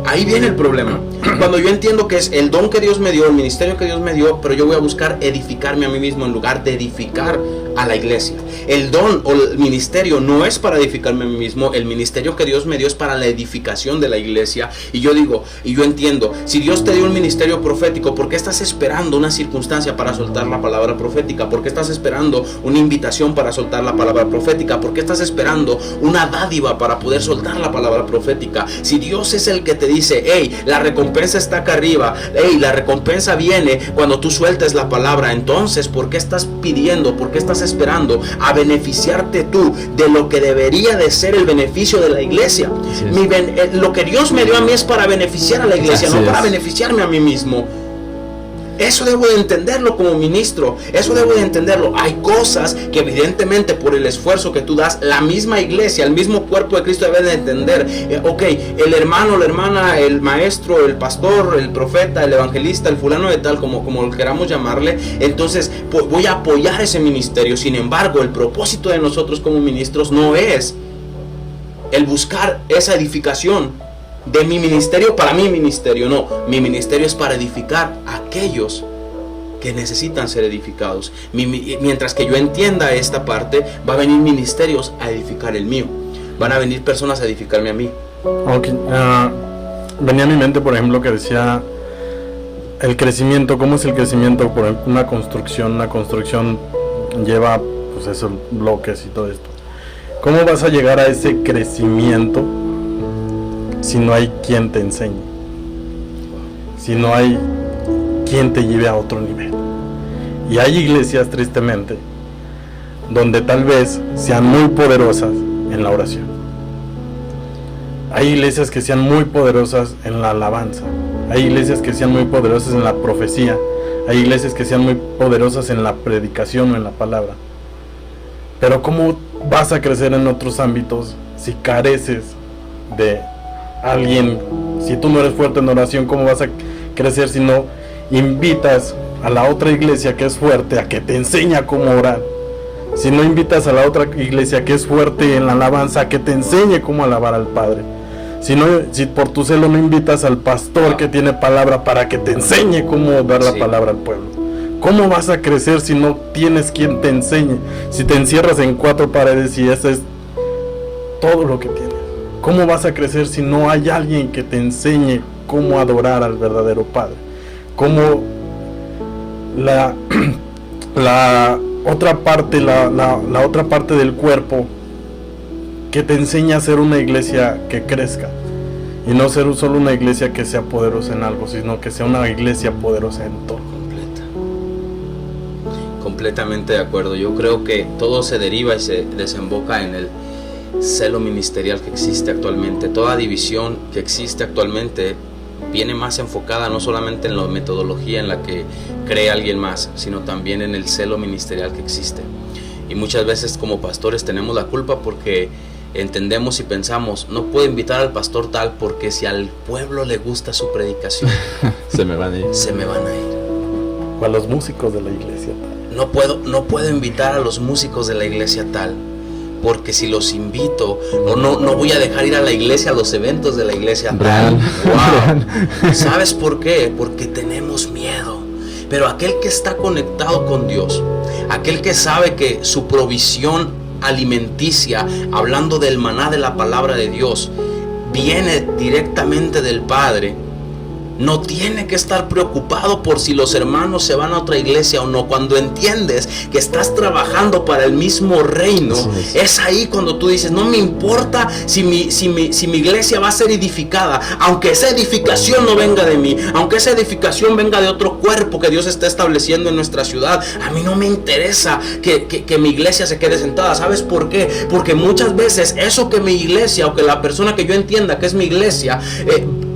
Ahí viene el problema. Cuando yo entiendo que es el don que Dios me dio, el ministerio que Dios me dio, pero yo voy a buscar edificarme a mí mismo en lugar de edificar a la iglesia. El don o el ministerio no es para edificarme a mí mismo, el ministerio que Dios me dio es para la edificación de la iglesia. Y yo digo, y yo entiendo, si Dios te dio un ministerio profético, ¿por qué estás esperando una circunstancia para soltar la palabra profética? ¿Por qué estás esperando una invitación para soltar la palabra profética? ¿Por qué estás esperando una dádiva para poder soltar la palabra profética? Si Dios es el que te dice dice, hey, la recompensa está acá arriba, hey, la recompensa viene cuando tú sueltes la palabra. Entonces, ¿por qué estás pidiendo, por qué estás esperando a beneficiarte tú de lo que debería de ser el beneficio de la iglesia? Lo que Dios me dio a mí es para beneficiar a la iglesia, no para beneficiarme a mí mismo. Eso debo de entenderlo como ministro, eso debo de entenderlo. Hay cosas que evidentemente por el esfuerzo que tú das, la misma iglesia, el mismo cuerpo de Cristo debe de entender. Ok, el hermano, la hermana, el maestro, el pastor, el profeta, el evangelista, el fulano de tal, como lo queramos llamarle, entonces voy a apoyar ese ministerio. Sin embargo, el propósito de nosotros como ministros no es el buscar esa edificación de mi ministerio para mi ministerio. No, mi ministerio es para edificar a aquellos que necesitan ser edificados. Mientras que yo entienda esta parte, va a venir ministerios a edificar el mío, van a venir personas a edificarme a mí.
Okay. Venía a mi mente, por ejemplo, que decía el crecimiento. ¿Cómo es el crecimiento? Por ejemplo, una construcción lleva pues esos bloques y todo esto. ¿Cómo vas a llegar a ese crecimiento si no hay quien te enseñe? Si no hay quien te lleve a otro nivel. Y hay iglesias, tristemente, donde tal vez sean muy poderosas en la oración. Hay iglesias que sean muy poderosas en la alabanza. Hay iglesias que sean muy poderosas en la profecía. Hay iglesias que sean muy poderosas en la predicación o en la palabra. Pero ¿cómo vas a crecer en otros ámbitos si careces de alguien? Si tú no eres fuerte en oración, ¿cómo vas a crecer si no invitas a la otra iglesia que es fuerte a que te enseñe cómo orar? Si no invitas a la otra iglesia que es fuerte en la alabanza a que te enseñe cómo alabar al Padre. Si por tu celo no invitas al pastor que tiene palabra para que te enseñe cómo dar la palabra al pueblo. ¿Cómo vas a crecer si no tienes quien te enseñe? Si te encierras en 4 paredes y eso es todo lo que tienes. ¿Cómo vas a crecer si no hay alguien que te enseñe cómo adorar al verdadero Padre? ¿Cómo la otra parte del cuerpo que te enseña a ser una iglesia que crezca? Y no ser solo una iglesia que sea poderosa en algo, sino que sea una iglesia poderosa en todo.
Completamente de acuerdo. Yo creo que todo se deriva y se desemboca en el celo ministerial que existe actualmente. Toda división que existe actualmente viene más enfocada no solamente en la metodología en la que cree alguien más, sino también en el celo ministerial que existe. Y muchas veces como pastores tenemos la culpa porque entendemos y pensamos, no puedo invitar al pastor tal porque si al pueblo le gusta su predicación
se me van a ir.
O a los músicos de la iglesia tal.
No puedo invitar a los músicos de la iglesia tal porque si los invito no voy a dejar ir a la iglesia a los eventos de la iglesia tal. Wow. ¿Sabes por qué? Porque tenemos miedo. Pero aquel que está conectado con Dios, aquel que sabe que su provisión alimenticia, hablando del maná de la palabra de Dios, viene directamente del Padre, no tiene que estar preocupado por si los hermanos se van a otra iglesia o no. Cuando entiendes que estás trabajando para el mismo reino, es ahí cuando tú dices, no me importa si mi iglesia va a ser edificada, aunque esa edificación no venga de mí, aunque esa edificación venga de otro cuerpo que Dios está estableciendo en nuestra ciudad. A mí no me interesa que mi iglesia se quede sentada. ¿Sabes por qué? Porque muchas veces eso que mi iglesia o que la persona que yo entienda que es mi iglesia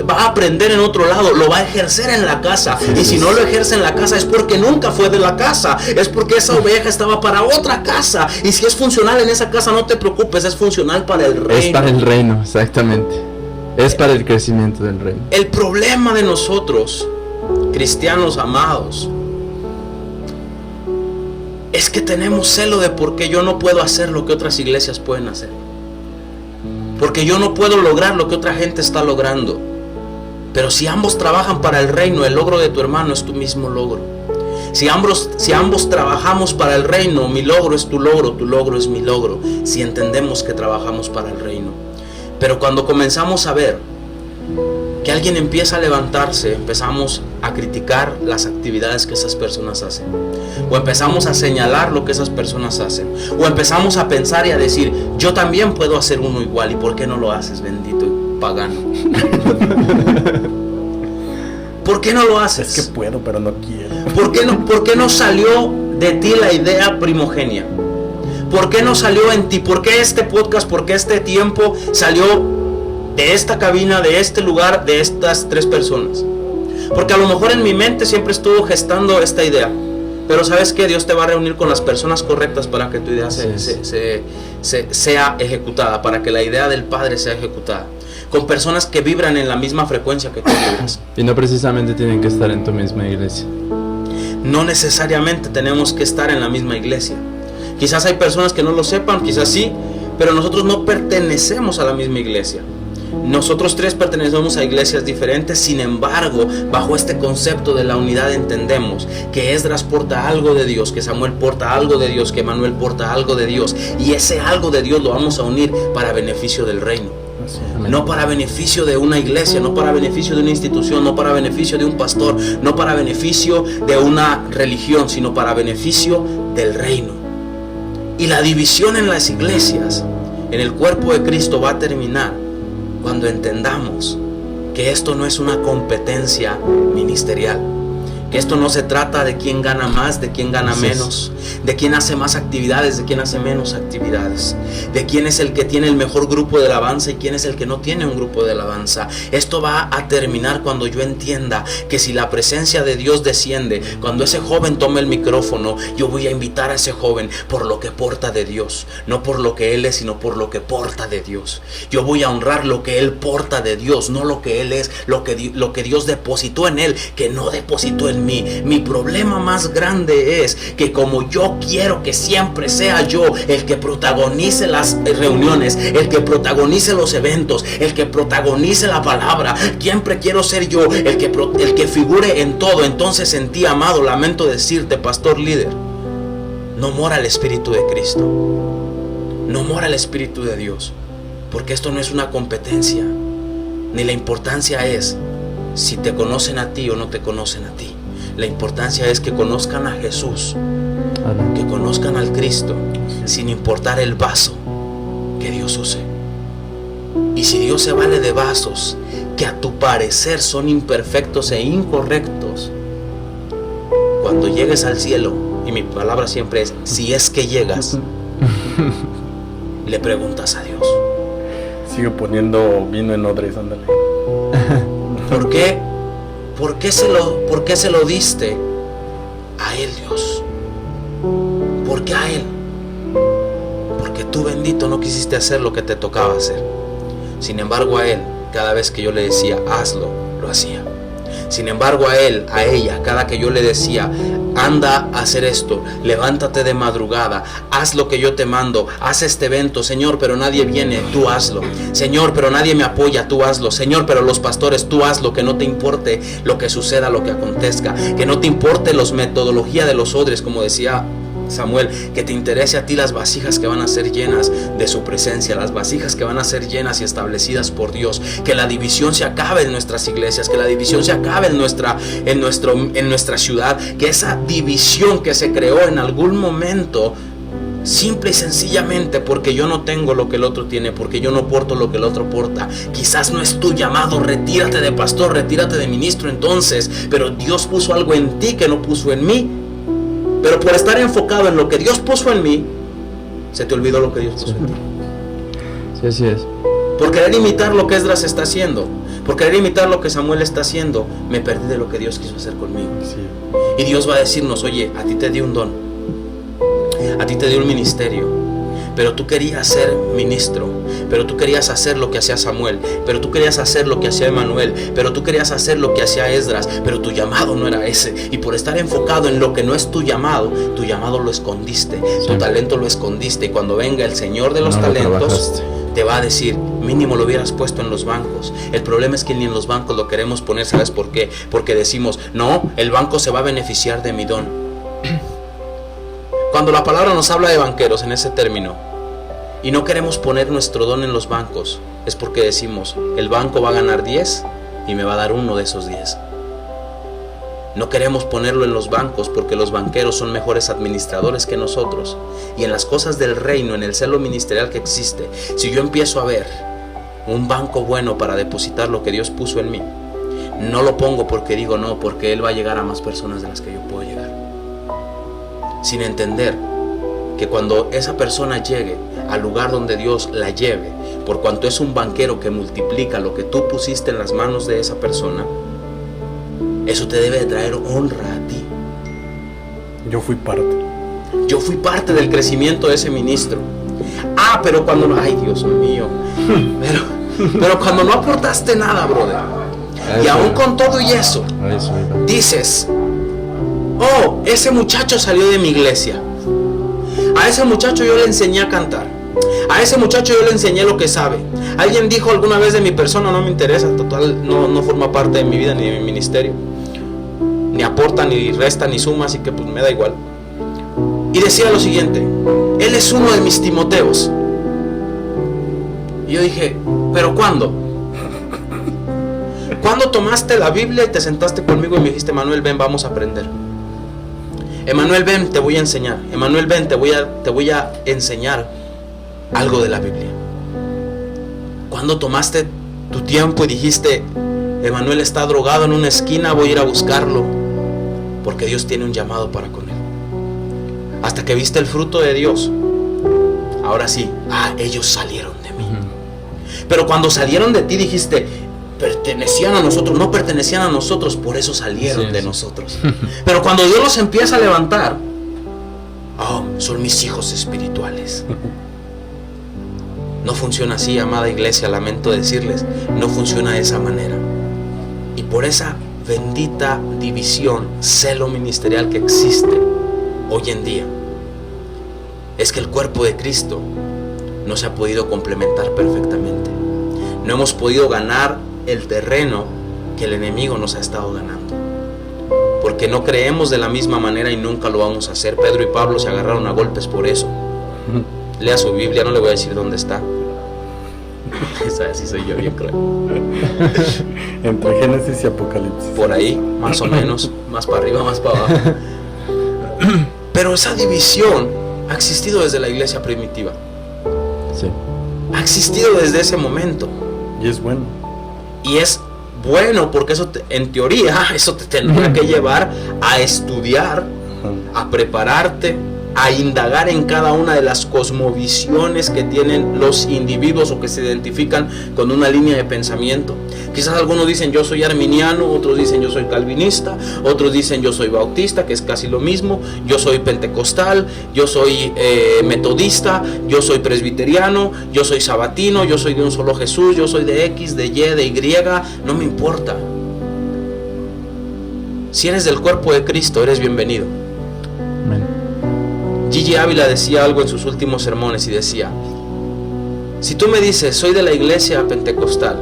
va a aprender en otro lado, lo va a ejercer en la casa. Y si no lo ejerce en la casa es porque nunca fue de la casa, es porque esa oveja estaba para otra casa. Y si es funcional en esa casa, no te preocupes, es funcional para el reino.
Es para el reino, exactamente. Es para el crecimiento del reino.
El problema de nosotros, cristianos amados, es que tenemos celo de por qué yo no puedo hacer lo que otras iglesias pueden hacer, porque yo no puedo lograr lo que otra gente está logrando. Pero si ambos trabajan para el reino, el logro de tu hermano es tu mismo logro. Si ambos trabajamos para el reino, mi logro es tu logro es mi logro. Si entendemos que trabajamos para el reino. Pero cuando comenzamos a ver que alguien empieza a levantarse, empezamos a criticar las actividades que esas personas hacen, o empezamos a señalar lo que esas personas hacen, o empezamos a pensar y a decir, yo también puedo hacer uno igual, ¿y por qué no lo haces, bendito pagano. ¿Por qué no lo haces?
Es que puedo, pero no quiero.
¿Por qué no salió de ti la idea primogenia? ¿Por qué no salió en ti? ¿Por qué este podcast? ¿Por qué este tiempo salió de esta cabina, de este lugar, de estas 3 personas? Porque a lo mejor en mi mente siempre estuvo gestando esta idea. Pero ¿sabes qué? Dios te va a reunir con las personas correctas para que tu idea sea ejecutada, para que la idea del Padre sea ejecutada. Con personas que vibran en la misma frecuencia que tú vibras.
Y no precisamente tienen que estar en tu misma iglesia.
No necesariamente tenemos que estar en la misma iglesia. Quizás hay personas que no lo sepan, quizás sí, pero nosotros no pertenecemos a la misma iglesia. Nosotros 3 pertenecemos a iglesias diferentes. Sin embargo, bajo este concepto de la unidad entendemos que Esdras porta algo de Dios, que Samuel porta algo de Dios, que Manuel porta algo de Dios, y ese algo de Dios lo vamos a unir para beneficio del reino. No para beneficio de una iglesia, no para beneficio de una institución, no para beneficio de un pastor, no para beneficio de una religión, sino para beneficio del reino. Y la división en las iglesias, en el cuerpo de Cristo, va a terminar cuando entendamos que esto no es una competencia ministerial, que esto no se trata de quién gana más, de quién gana menos, de quién hace más actividades, de quién hace menos actividades, de quién es el que tiene el mejor grupo de alabanza y quién es el que no tiene un grupo de alabanza. Esto va a terminar cuando yo entienda que si la presencia de Dios desciende, cuando ese joven tome el micrófono, yo voy a invitar a ese joven por lo que porta de Dios, no por lo que él es, sino por lo que porta de Dios. Yo voy a honrar lo que él porta de Dios, no lo que él es, lo que Dios depositó en él, que no depositó en mí. Mi problema más grande es que como yo quiero que siempre sea yo el que protagonice las reuniones, el que protagonice los eventos, el que protagonice la palabra, siempre quiero ser yo el que figure en todo. Entonces en ti, amado, lamento decirte, pastor líder, no mora el Espíritu de Cristo, no mora el Espíritu de Dios, porque esto no es una competencia, ni la importancia es si te conocen a ti o no te conocen a ti. La importancia es que conozcan a Jesús, que conozcan al Cristo, sin importar el vaso que Dios use. Y si Dios se vale de vasos que a tu parecer son imperfectos e incorrectos, cuando llegues al cielo, y mi palabra siempre es, si es que llegas, le preguntas a Dios.
Sigo poniendo vino en odres, ándale.
¿Por qué? ¿Por qué se lo diste a Él, Dios? ¿Por qué a Él? Porque tú, bendito, no quisiste hacer lo que te tocaba hacer. Sin embargo, a Él, cada vez que yo le decía, hazlo, lo hacía. Sin embargo, a él, a ella, cada que yo le decía, anda a hacer esto, levántate de madrugada, haz lo que yo te mando, haz este evento, Señor, pero nadie viene, tú hazlo. Señor, pero nadie me apoya, tú hazlo. Señor, pero los pastores, tú hazlo, que no te importe lo que suceda, lo que acontezca, que no te importe la metodología de los odres, como decía Samuel, que te interese a ti las vasijas que van a ser llenas de su presencia, las vasijas que van a ser llenas y establecidas por Dios, que la división se acabe en nuestras iglesias, que la división se acabe en nuestra ciudad, que esa división que se creó en algún momento, simple y sencillamente porque yo no tengo lo que el otro tiene, porque yo no porto lo que el otro porta, quizás no es tu llamado, retírate de pastor, retírate de ministro entonces, pero Dios puso algo en ti que no puso en mí. Pero por estar enfocado en lo que Dios puso en mí, se te olvidó lo que Dios puso en ti.
Sí, así es.
Por querer imitar lo que Esdras está haciendo, por querer imitar lo que Samuel está haciendo, me perdí de lo que Dios quiso hacer conmigo.
Sí.
Y Dios va a decirnos, oye, a ti te di un don, a ti te di un ministerio, pero tú querías ser ministro, pero tú querías hacer lo que hacía Samuel, pero tú querías hacer lo que hacía Emanuel, pero tú querías hacer lo que hacía Esdras, pero tu llamado no era ese, y por estar enfocado en lo que no es tu llamado lo escondiste, sí. Tu talento lo escondiste, y cuando venga el Señor de los talentos, te va a decir, mínimo lo hubieras puesto en los bancos. El problema es que ni en los bancos lo queremos poner, ¿sabes por qué? Porque decimos, no, el banco se va a beneficiar de mi don. Cuando la palabra nos habla de banqueros en ese término y no queremos poner nuestro don en los bancos, es porque decimos, el banco va a ganar 10 y me va a dar uno de esos 10. No queremos ponerlo en los bancos porque los banqueros son mejores administradores que nosotros. Y en las cosas del reino, en el celo ministerial que existe, si yo empiezo a ver un banco bueno para depositar lo que Dios puso en mí, no lo pongo porque digo no, porque Él va a llegar a más personas de las que yo puedo llegar. Sin entender que cuando esa persona llegue al lugar donde Dios la lleve, por cuanto es un banquero que multiplica lo que tú pusiste en las manos de esa persona, eso te debe de traer honra a ti.
Yo fui parte.
Yo fui parte del crecimiento de ese ministro. Pero cuando no, ay Dios mío, pero cuando no aportaste nada, brother, y aún con todo y eso, dices, oh, ese muchacho salió de mi iglesia, a ese muchacho yo le enseñé a cantar, a ese muchacho yo le enseñé lo que sabe. Alguien dijo alguna vez de mi persona, no me interesa, total, no forma parte de mi vida ni de mi ministerio, ni aporta, ni resta, ni suma, así que pues me da igual. Y decía lo siguiente, él es uno de mis Timoteos. Y yo dije, ¿pero cuándo? ¿Cuándo tomaste la Biblia y te sentaste conmigo y me dijiste, Emanuel, ven, vamos a aprender? Emanuel, ven, te voy a enseñar. Emanuel, ven, te voy a enseñar algo de la Biblia. ¿Cuándo tomaste tu tiempo y dijiste, Emanuel está drogado en una esquina, voy a ir a buscarlo, porque Dios tiene un llamado para con él? Hasta que viste el fruto de Dios. Ahora sí, ellos salieron de mí. Pero cuando salieron de ti dijiste, pertenecían a nosotros, no pertenecían a nosotros, por eso salieron de nosotros. Pero cuando Dios los empieza a levantar, son mis hijos espirituales. No funciona así, amada iglesia, lamento decirles, no funciona de esa manera. Y por esa bendita división, celo ministerial que existe hoy en día, es que el cuerpo de Cristo no se ha podido complementar perfectamente. No hemos podido ganar el terreno que el enemigo nos ha estado ganando, porque no creemos de la misma manera y nunca lo vamos a hacer. Pedro y Pablo se agarraron a golpes por eso. Lea su Biblia, no le voy a decir dónde está. Así soy yo, bien claro.
Entre Génesis y Apocalipsis.
Por ahí, más o menos, más para arriba, más para abajo. Pero esa división ha existido desde la iglesia primitiva.
Sí.
Ha existido desde ese momento.
Y es bueno.
Y es bueno porque eso en teoría, eso te tendría que llevar a estudiar, a prepararte, a indagar en cada una de las cosmovisiones que tienen los individuos o que se identifican con una línea de pensamiento. Quizás algunos dicen yo soy arminiano, otros dicen yo soy calvinista, otros dicen yo soy bautista, que es casi lo mismo, yo soy pentecostal, yo soy metodista, yo soy presbiteriano, yo soy sabatino, yo soy de un solo Jesús, yo soy de X, de Y, de Y, no me importa. Si eres del cuerpo de Cristo, eres bienvenido. Gigi Ávila decía algo en sus últimos sermones y decía, si tú me dices soy de la iglesia pentecostal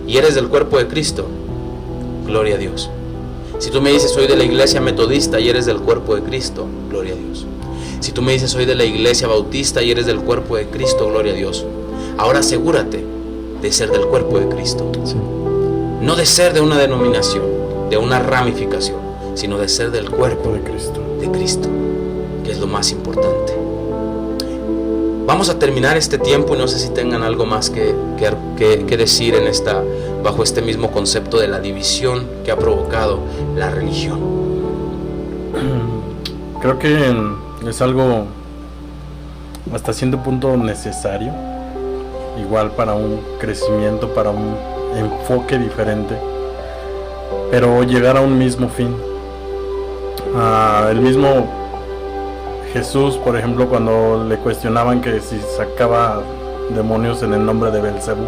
y eres del cuerpo de Cristo, gloria a Dios. Si tú me dices soy de la iglesia metodista y eres del cuerpo de Cristo, gloria a Dios. Si tú me dices soy de la iglesia bautista y eres del cuerpo de Cristo, gloria a Dios. Ahora asegúrate de ser del cuerpo de Cristo.
Sí.
No de ser de una denominación, de una ramificación, sino de ser del cuerpo
de Cristo.
De Cristo, que es lo más importante. Vamos a terminar este tiempo y no sé si tengan algo más que decir bajo este mismo concepto de la división que ha provocado la religión.
Creo que es algo hasta cierto punto necesario, igual para un crecimiento, para un enfoque diferente, pero llegar a un mismo fin. El mismo Jesús, por ejemplo, cuando le cuestionaban que si sacaba demonios en el nombre de Belcebú,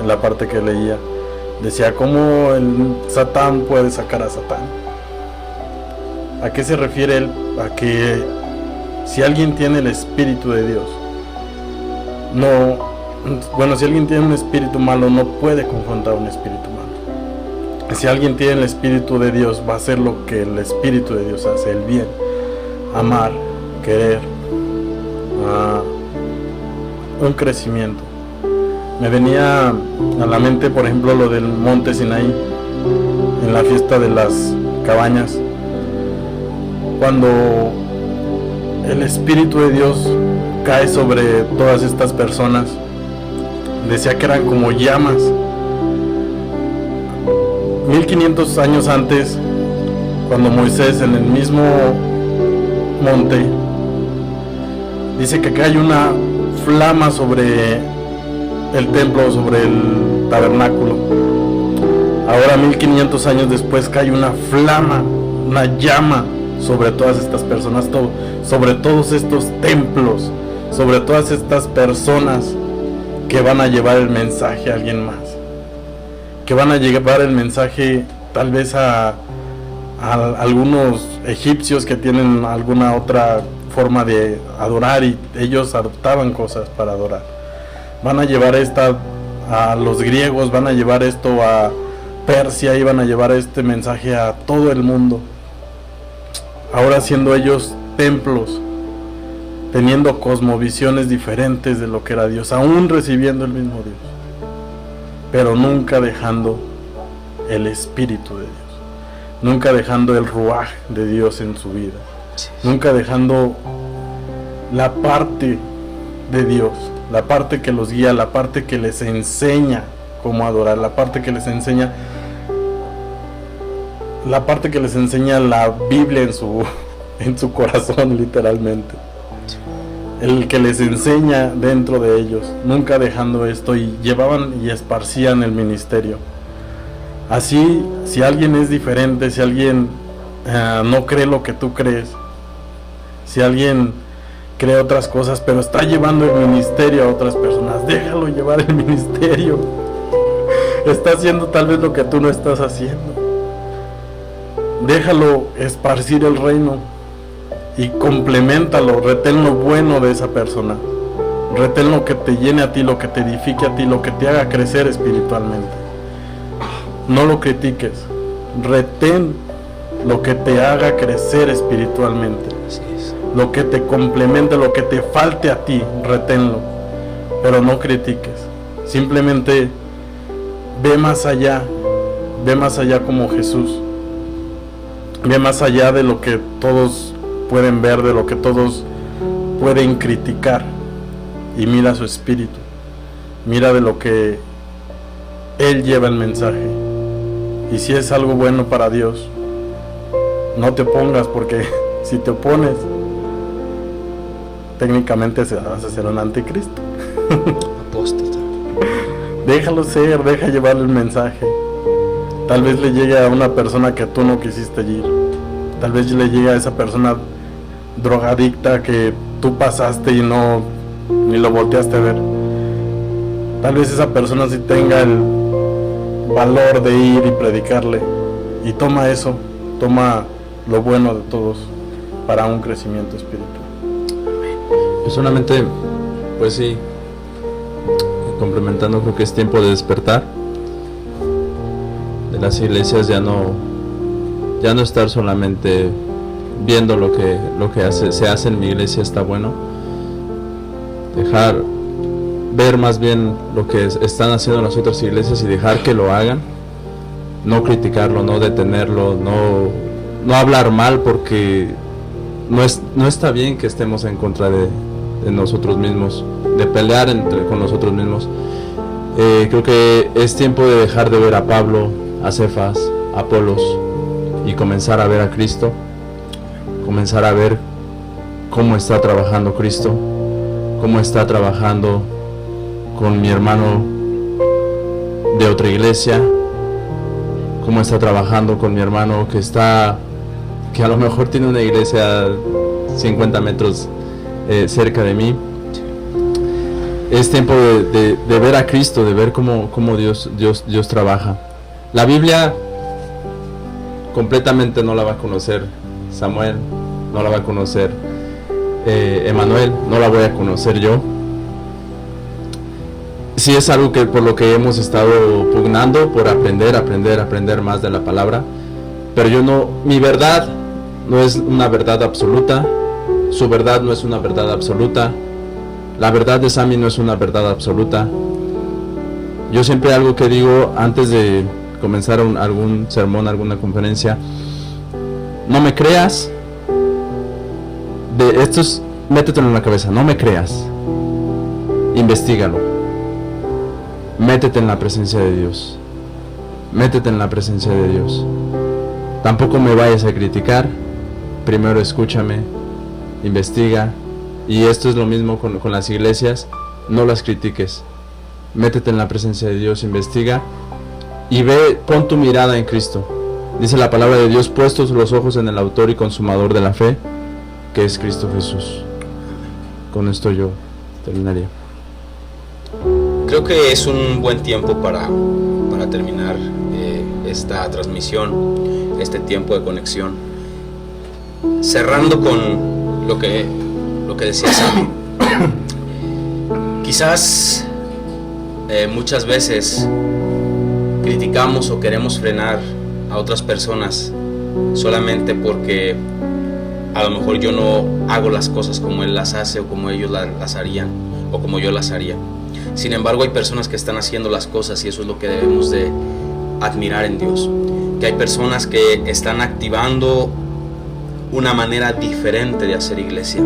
en la parte que leía, decía, ¿cómo el Satán puede sacar a Satán? ¿A qué se refiere él? A que si alguien tiene el Espíritu de Dios, si alguien tiene un espíritu malo, no puede confrontar un espíritu malo. Si alguien tiene el Espíritu de Dios, va a hacer lo que el Espíritu de Dios hace, el bien, amar, querer, un crecimiento. Me venía a la mente, por ejemplo, lo del monte Sinaí, en la fiesta de las cabañas, cuando el Espíritu de Dios cae sobre todas estas personas decía que eran como llamas. 1500 años antes, cuando Moisés en el mismo monte dice que cae una flama sobre el templo, sobre el tabernáculo. Ahora 1500 años después cae una flama, una llama sobre todas estas personas, sobre todos estos templos, sobre todas estas personas que van a llevar el mensaje a alguien más, que van a llevar el mensaje tal vez a algunos egipcios que tienen alguna otra forma de adorar y ellos adoptaban cosas para adorar. Van a llevar esta a los griegos, van a llevar esto a Persia y van a llevar este mensaje a todo el mundo. Ahora siendo ellos templos, teniendo cosmovisiones diferentes de lo que era Dios, aún recibiendo el mismo Dios, pero nunca dejando el Espíritu de Dios, nunca dejando el Ruaj de Dios en su vida, nunca dejando la parte de Dios, la parte que los guía, la parte que les enseña cómo adorar, la parte que les enseña la Biblia en su corazón, literalmente, el que les enseña dentro de ellos, nunca dejando esto, y llevaban y esparcían el ministerio. Así, si alguien es diferente, si alguien no cree lo que tú crees, si alguien cree otras cosas, pero está llevando el ministerio a otras personas, déjalo llevar el ministerio. Está haciendo tal vez lo que tú no estás haciendo. Déjalo esparcir el reino y compleméntalo, retén lo bueno de esa persona, retén lo que te llene a ti, lo que te edifique a ti, lo que te haga crecer espiritualmente. No lo critiques, retén lo que te haga crecer espiritualmente, lo que te complemente, lo que te falte a ti, reténlo, pero no critiques. Simplemente ve más allá como Jesús, ve más allá de lo que todos pueden ver, de lo que todos pueden criticar, y mira su espíritu, mira de lo que Él lleva el mensaje. Y si es algo bueno para Dios, no te opongas, porque si te opones, técnicamente vas a ser un anticristo.
Apóstata.
Déjalo ser, deja llevarle el mensaje. Tal vez le llegue a una persona que tú no quisiste ir. Tal vez le llegue a esa persona drogadicta que tú pasaste y ni lo volteaste a ver. Tal vez esa persona sí tenga el valor de ir y predicarle. Y toma eso, toma lo bueno de todos para un crecimiento espiritual.
Personalmente, pues sí, complementando, creo que es tiempo de despertar de las iglesias, ya no estar solamente viendo lo que se hace en mi iglesia está bueno, dejar ver más bien lo que están haciendo las otras iglesias y dejar que lo hagan, no criticarlo, no detenerlo, no hablar mal, porque no está bien que estemos en contra de nosotros mismos, de pelear con nosotros mismos. Creo que es tiempo de dejar de ver a Pablo, a Cefas, a Apolos, y comenzar a ver a Cristo, comenzar a ver cómo está trabajando Cristo, cómo está trabajando con mi hermano de otra iglesia, cómo está trabajando con mi hermano que a lo mejor tiene una iglesia 50 metros cerca de mí. Es tiempo de ver a Cristo, de ver cómo Dios trabaja. La Biblia completamente no la va a conocer Samuel, no la va a conocer Emanuel, no la voy a conocer yo. Sí, es algo que por lo que hemos estado pugnando, por aprender más de la palabra, pero mi verdad no es una verdad absoluta, su verdad no es una verdad absoluta, la verdad de Sammy no es una verdad absoluta. Yo siempre algo que digo antes de comenzar algún sermón, alguna conferencia: no me creas, métetelo en la cabeza, no me creas, investígalo. métete en la presencia de Dios. Métete en la presencia de Dios. Tampoco me vayas a criticar. Primero escúchame, investiga. Y esto es lo mismo con las iglesias. No las critiques. Métete en la presencia de Dios, investiga y ve, pon tu mirada en Cristo. Dice la palabra de Dios: puestos los ojos en el autor y consumador de la fe, que es Cristo Jesús. Con esto yo terminaría.
Creo que es un buen tiempo para terminar esta transmisión, este tiempo de conexión, cerrando con lo que decía Sammy. Quizás muchas veces criticamos o queremos frenar a otras personas solamente porque a lo mejor yo no hago las cosas como él las hace o como ellos las harían o como yo las haría. Sin embargo, hay personas que están haciendo las cosas y eso es lo que debemos de admirar en Dios. Que hay personas que están activando una manera diferente de hacer iglesia.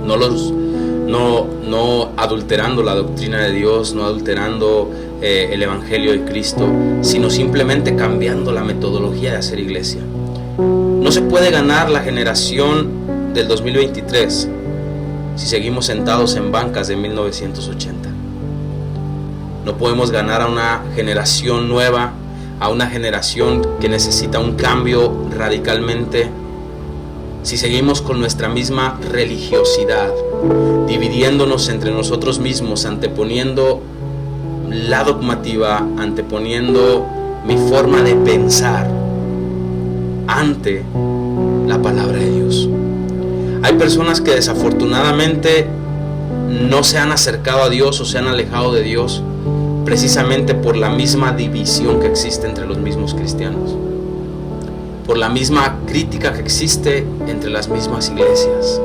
No adulterando la doctrina de Dios, no adulterando el Evangelio de Cristo, sino simplemente cambiando la metodología de hacer iglesia. No se puede ganar la generación del 2023 si seguimos sentados en bancas de 1980. No podemos ganar a una generación nueva, a una generación que necesita un cambio radicalmente, si seguimos con nuestra misma religiosidad, dividiéndonos entre nosotros mismos, anteponiendo la dogmativa, anteponiendo mi forma de pensar ante la palabra de Dios. Hay personas que desafortunadamente no se han acercado a Dios o se han alejado de Dios precisamente por la misma división que existe entre los mismos cristianos, por la misma crítica que existe entre las mismas iglesias,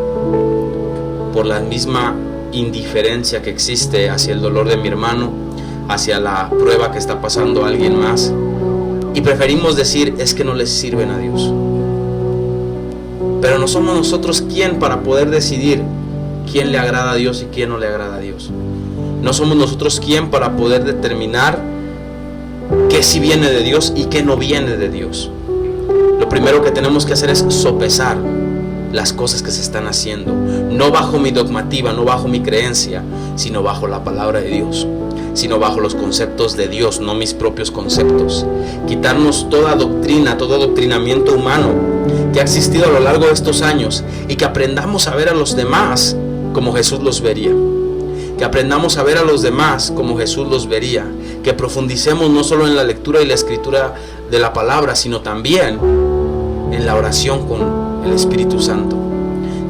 por la misma indiferencia que existe hacia el dolor de mi hermano, hacia la prueba que está pasando alguien más, y preferimos decir: es que no les sirven a Dios. Pero no somos nosotros quien para poder decidir quién le agrada a Dios y quién no le agrada a Dios. No somos nosotros quien para poder determinar qué sí viene de Dios y qué no viene de Dios. Lo primero que tenemos que hacer es sopesar las cosas que se están haciendo, no bajo mi dogmativa, no bajo mi creencia, sino bajo la palabra de Dios, sino bajo los conceptos de Dios, no mis propios conceptos. Quitarnos toda doctrina, todo adoctrinamiento humano que ha existido a lo largo de estos años, y que aprendamos a ver a los demás como Jesús los vería. Que aprendamos a ver a los demás como Jesús los vería. Que profundicemos no solo en la lectura y la escritura de la palabra, sino también en la oración con el Espíritu Santo.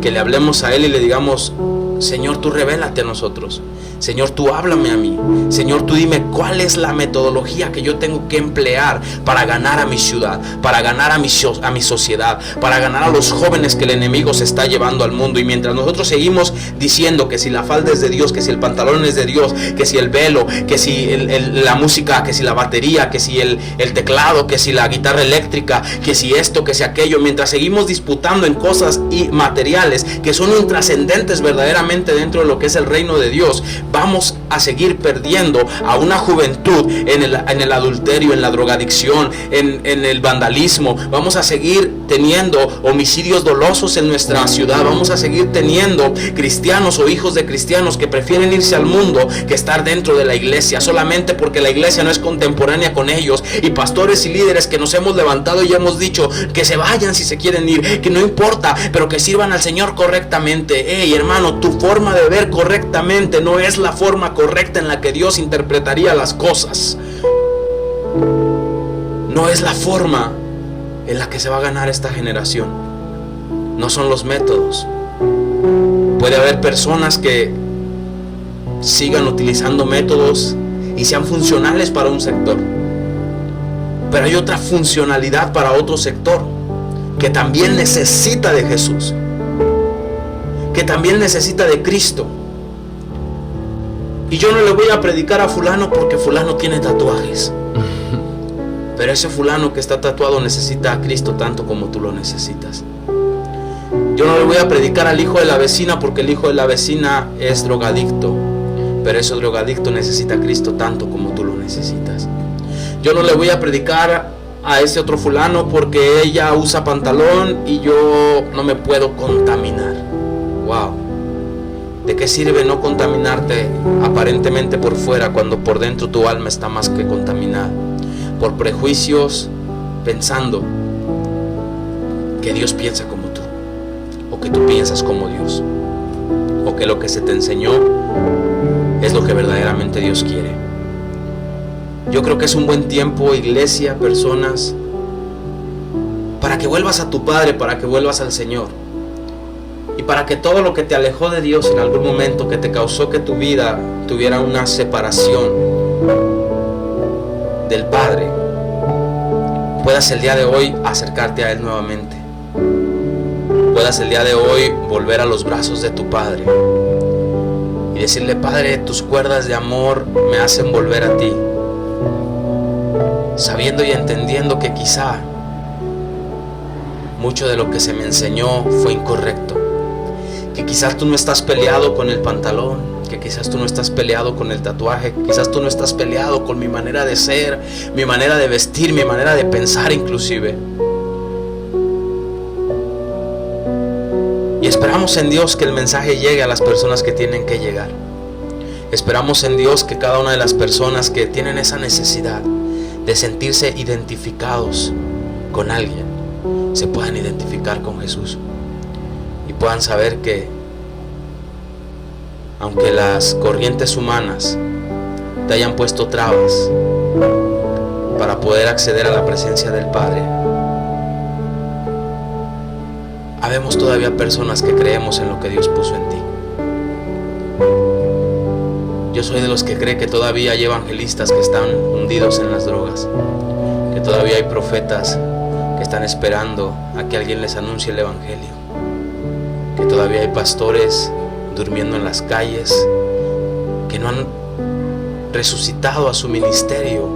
Que le hablemos a Él y le digamos: Señor, tú revélate a nosotros. Señor, tú háblame a mí. Señor, tú dime cuál es la metodología que yo tengo que emplear para ganar a mi ciudad, para ganar a mi sociedad, para ganar a los jóvenes que el enemigo se está llevando al mundo. Y mientras nosotros seguimos diciendo que si la falda es de Dios, que si el pantalón es de Dios, que si el velo, que si la música, que si la batería, que si el teclado, que si la guitarra eléctrica, que si esto, que si aquello, mientras seguimos disputando en cosas y materiales que son intrascendentes verdaderamente dentro de lo que es el reino de Dios, vamos a seguir perdiendo a una juventud en el adulterio, en la drogadicción, en el vandalismo. Vamos a seguir teniendo homicidios dolosos en nuestra ciudad. Vamos a seguir teniendo cristianos o hijos de cristianos que prefieren irse al mundo que estar dentro de la iglesia, solamente porque la iglesia no es contemporánea con ellos. Y pastores y líderes que nos hemos levantado y hemos dicho que se vayan si se quieren ir, que no importa, pero que sirvan al Señor correctamente. Hey, hermano, tu forma de ver correctamente no es la forma correcta en la que Dios interpretaría las cosas. No es la forma en la que se va a ganar esta generación. No son los métodos. Puede haber personas que sigan utilizando métodos y sean funcionales para un sector, pero hay otra funcionalidad para otro sector que también necesita de Jesús, que también necesita de Cristo. Y yo no le voy a predicar a fulano porque fulano tiene tatuajes, pero ese fulano que está tatuado necesita a Cristo tanto como tú lo necesitas. Yo no le voy a predicar al hijo de la vecina porque el hijo de la vecina es drogadicto, pero ese drogadicto necesita a Cristo tanto como tú lo necesitas. Yo no le voy a predicar a ese otro fulano porque ella usa pantalón y yo no me puedo contaminar. Wow. ¿De qué sirve no contaminarte aparentemente por fuera cuando por dentro tu alma está más que contaminada? Por prejuicios, pensando que Dios piensa como tú, o que tú piensas como Dios, o que lo que se te enseñó es lo que verdaderamente Dios quiere. Yo creo que es un buen tiempo, iglesia, personas, para que vuelvas a tu Padre, para que vuelvas al Señor, y para que todo lo que te alejó de Dios en algún momento, que te causó que tu vida tuviera una separación del Padre, puedas el día de hoy acercarte a Él nuevamente. Puedas el día de hoy volver a los brazos de tu Padre y decirle: Padre, tus cuerdas de amor me hacen volver a ti, sabiendo y entendiendo que quizá mucho de lo que se me enseñó fue incorrecto, que quizás tú no estás peleado con el pantalón, que quizás tú no estás peleado con el tatuaje, que quizás tú no estás peleado con mi manera de ser, mi manera de vestir, mi manera de pensar inclusive. Y esperamos en Dios que el mensaje llegue a las personas que tienen que llegar. Esperamos en Dios que cada una de las personas que tienen esa necesidad de sentirse identificados con alguien, se puedan identificar con Jesús y puedan saber que aunque las corrientes humanas te hayan puesto trabas para poder acceder a la presencia del Padre, habemos todavía personas que creemos en lo que Dios puso en ti. Yo soy de los que cree que todavía hay evangelistas que están hundidos en las drogas, que todavía hay profetas que están esperando a que alguien les anuncie el evangelio, que todavía hay pastores durmiendo en las calles, que no han resucitado a su ministerio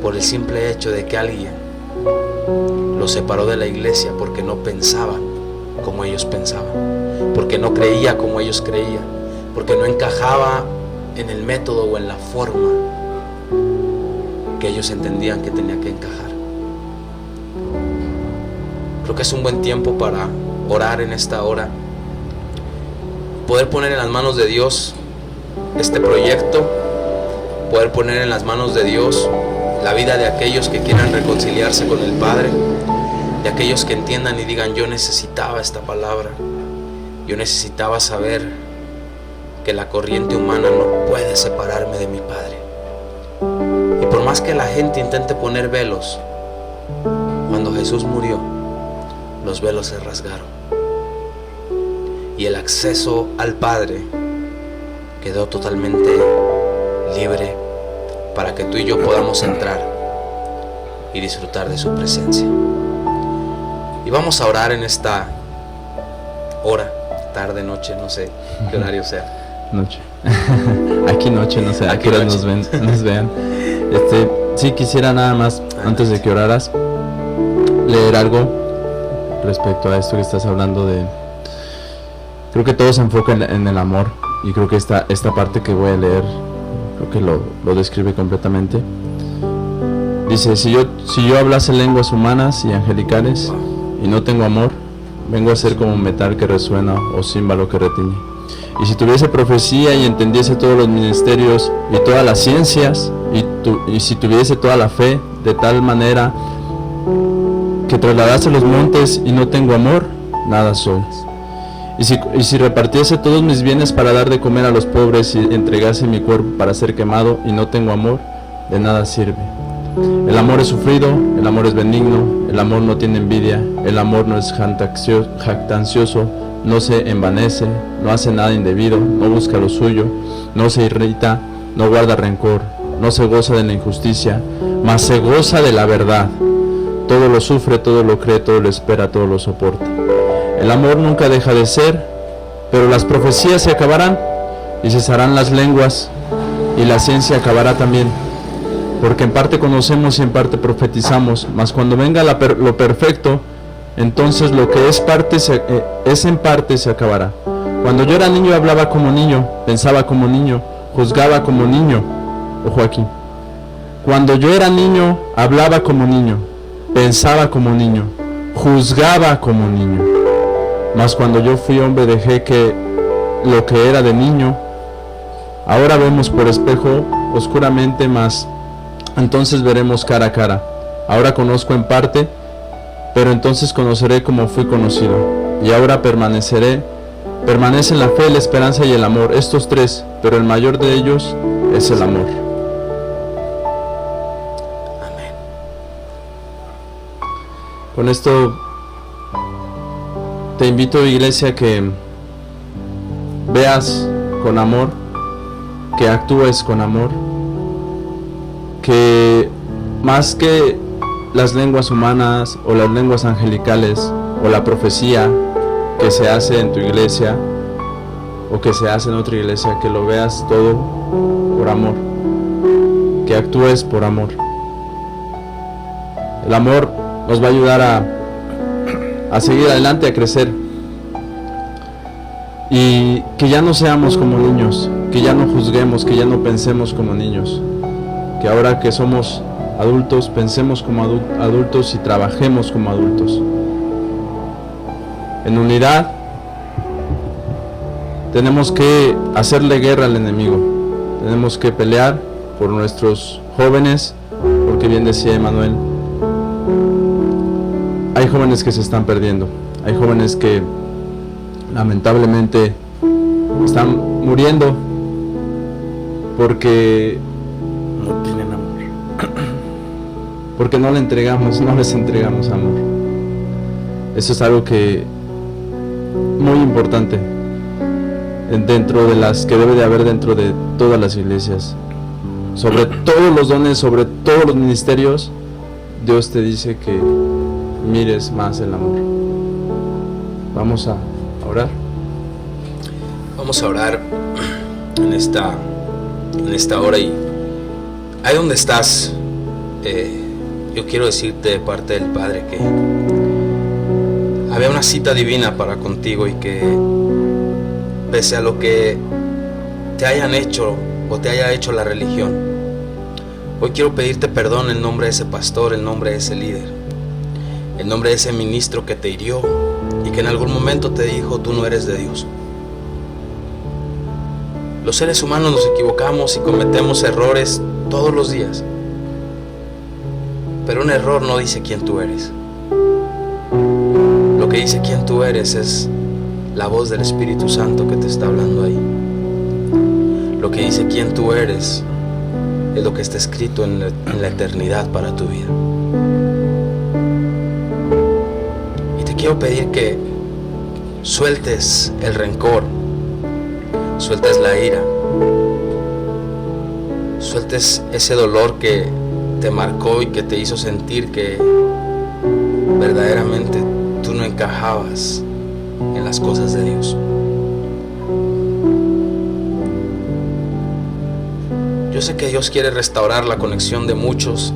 por el simple hecho de que alguien los separó de la iglesia porque no pensaban como ellos pensaban, porque no creía como ellos creían, porque no encajaba en el método o en la forma que ellos entendían que tenía que encajar. Creo que es un buen tiempo para orar en esta hora, poder poner en las manos de Dios este proyecto, poder poner en las manos de Dios la vida de aquellos que quieran reconciliarse con el Padre, de aquellos que entiendan y digan: yo necesitaba esta palabra, yo necesitaba saber que la corriente humana no puede separarme de mi Padre. Y por más que la gente intente poner velos, cuando Jesús murió, los velos se rasgaron y el acceso al Padre quedó totalmente libre para que tú y yo podamos entrar y disfrutar de su presencia. Y vamos a orar en esta hora, tarde, noche, no sé qué horario sea.
Noche. Aquí noche, no sé, aquí nos vean. Sí, quisiera nada más, antes de que oraras, leer algo respecto a esto que estás hablando de... Creo que todo se enfoca en el amor, y creo que esta parte que voy a leer, creo que lo describe completamente. Dice: si yo hablase lenguas humanas y angelicales y no tengo amor, vengo a ser como un metal que resuena o címbalo que retiñe. Y si tuviese profecía y entendiese todos los ministerios y todas las ciencias, y si tuviese toda la fe, de tal manera que trasladase los montes y no tengo amor, nada soy. Y si repartiese todos mis bienes para dar de comer a los pobres y entregase mi cuerpo para ser quemado y no tengo amor, de nada sirve. El amor es sufrido, el amor es benigno, el amor no tiene envidia, el amor no es jactancioso, no se envanece, no hace nada indebido, no busca lo suyo, no se irrita, no guarda rencor, no se goza de la injusticia, mas se goza de la verdad. Todo lo sufre, todo lo cree, todo lo espera, todo lo soporta. El amor nunca deja de ser, pero las profecías se acabarán y cesarán las lenguas y la ciencia acabará también. Porque en parte conocemos y en parte profetizamos, mas cuando venga lo perfecto, entonces lo que es en parte se acabará. Cuando yo era niño hablaba como niño, pensaba como niño, juzgaba como niño. Ojo aquí. Cuando yo era niño, hablaba como niño, pensaba como niño, juzgaba como niño. Mas cuando yo fui hombre dejé que lo que era de niño. Ahora vemos por espejo oscuramente, mas entonces veremos cara a cara. Ahora conozco en parte, pero entonces conoceré como fui conocido. Y ahora permanecen la fe, la esperanza y el amor, estos tres, pero el mayor de ellos es el amor.
Amén.
Con esto te invito, iglesia, que veas con amor, que actúes con amor, que más que las lenguas humanas o las lenguas angelicales o la profecía que se hace en tu iglesia o que se hace en otra iglesia, que lo veas todo por amor, que actúes por amor. El amor nos va a ayudar a seguir adelante, a crecer, y que ya no seamos como niños, que ya no juzguemos, que ya no pensemos como niños, que ahora que somos adultos pensemos como adultos y trabajemos como adultos. En unidad tenemos que hacerle guerra al enemigo, tenemos que pelear por nuestros jóvenes, porque bien decía Emanuel, hay jóvenes que se están perdiendo, hay jóvenes que lamentablemente están muriendo porque
No tienen amor.
porque no les entregamos amor. Eso es algo que muy importante dentro de las que debe de haber dentro de todas las iglesias. Sobre todos los dones, sobre todos los ministerios, Dios te dice que mires más el amor. Vamos a orar.
Vamos a orar en esta hora, y ahí donde estás, yo quiero decirte de parte del Padre que había una cita divina para contigo, y que pese a lo que te hayan hecho o te haya hecho la religión, hoy quiero pedirte perdón en nombre de ese pastor, en nombre de ese líder, en nombre de ese ministro que te hirió y que en algún momento te dijo: tú no eres de Dios. Los seres humanos nos equivocamos y cometemos errores todos los días, pero un error no dice quién tú eres. Lo que dice quién tú eres es la voz del Espíritu Santo que te está hablando ahí. Lo que dice quién tú eres es lo que está escrito en la eternidad para tu vida. Y te quiero pedir que sueltes el rencor, sueltes la ira, sueltes ese dolor que te marcó y que te hizo sentir que verdaderamente tú no encajabas en las cosas de Dios. Yo sé que Dios quiere restaurar la conexión de muchos,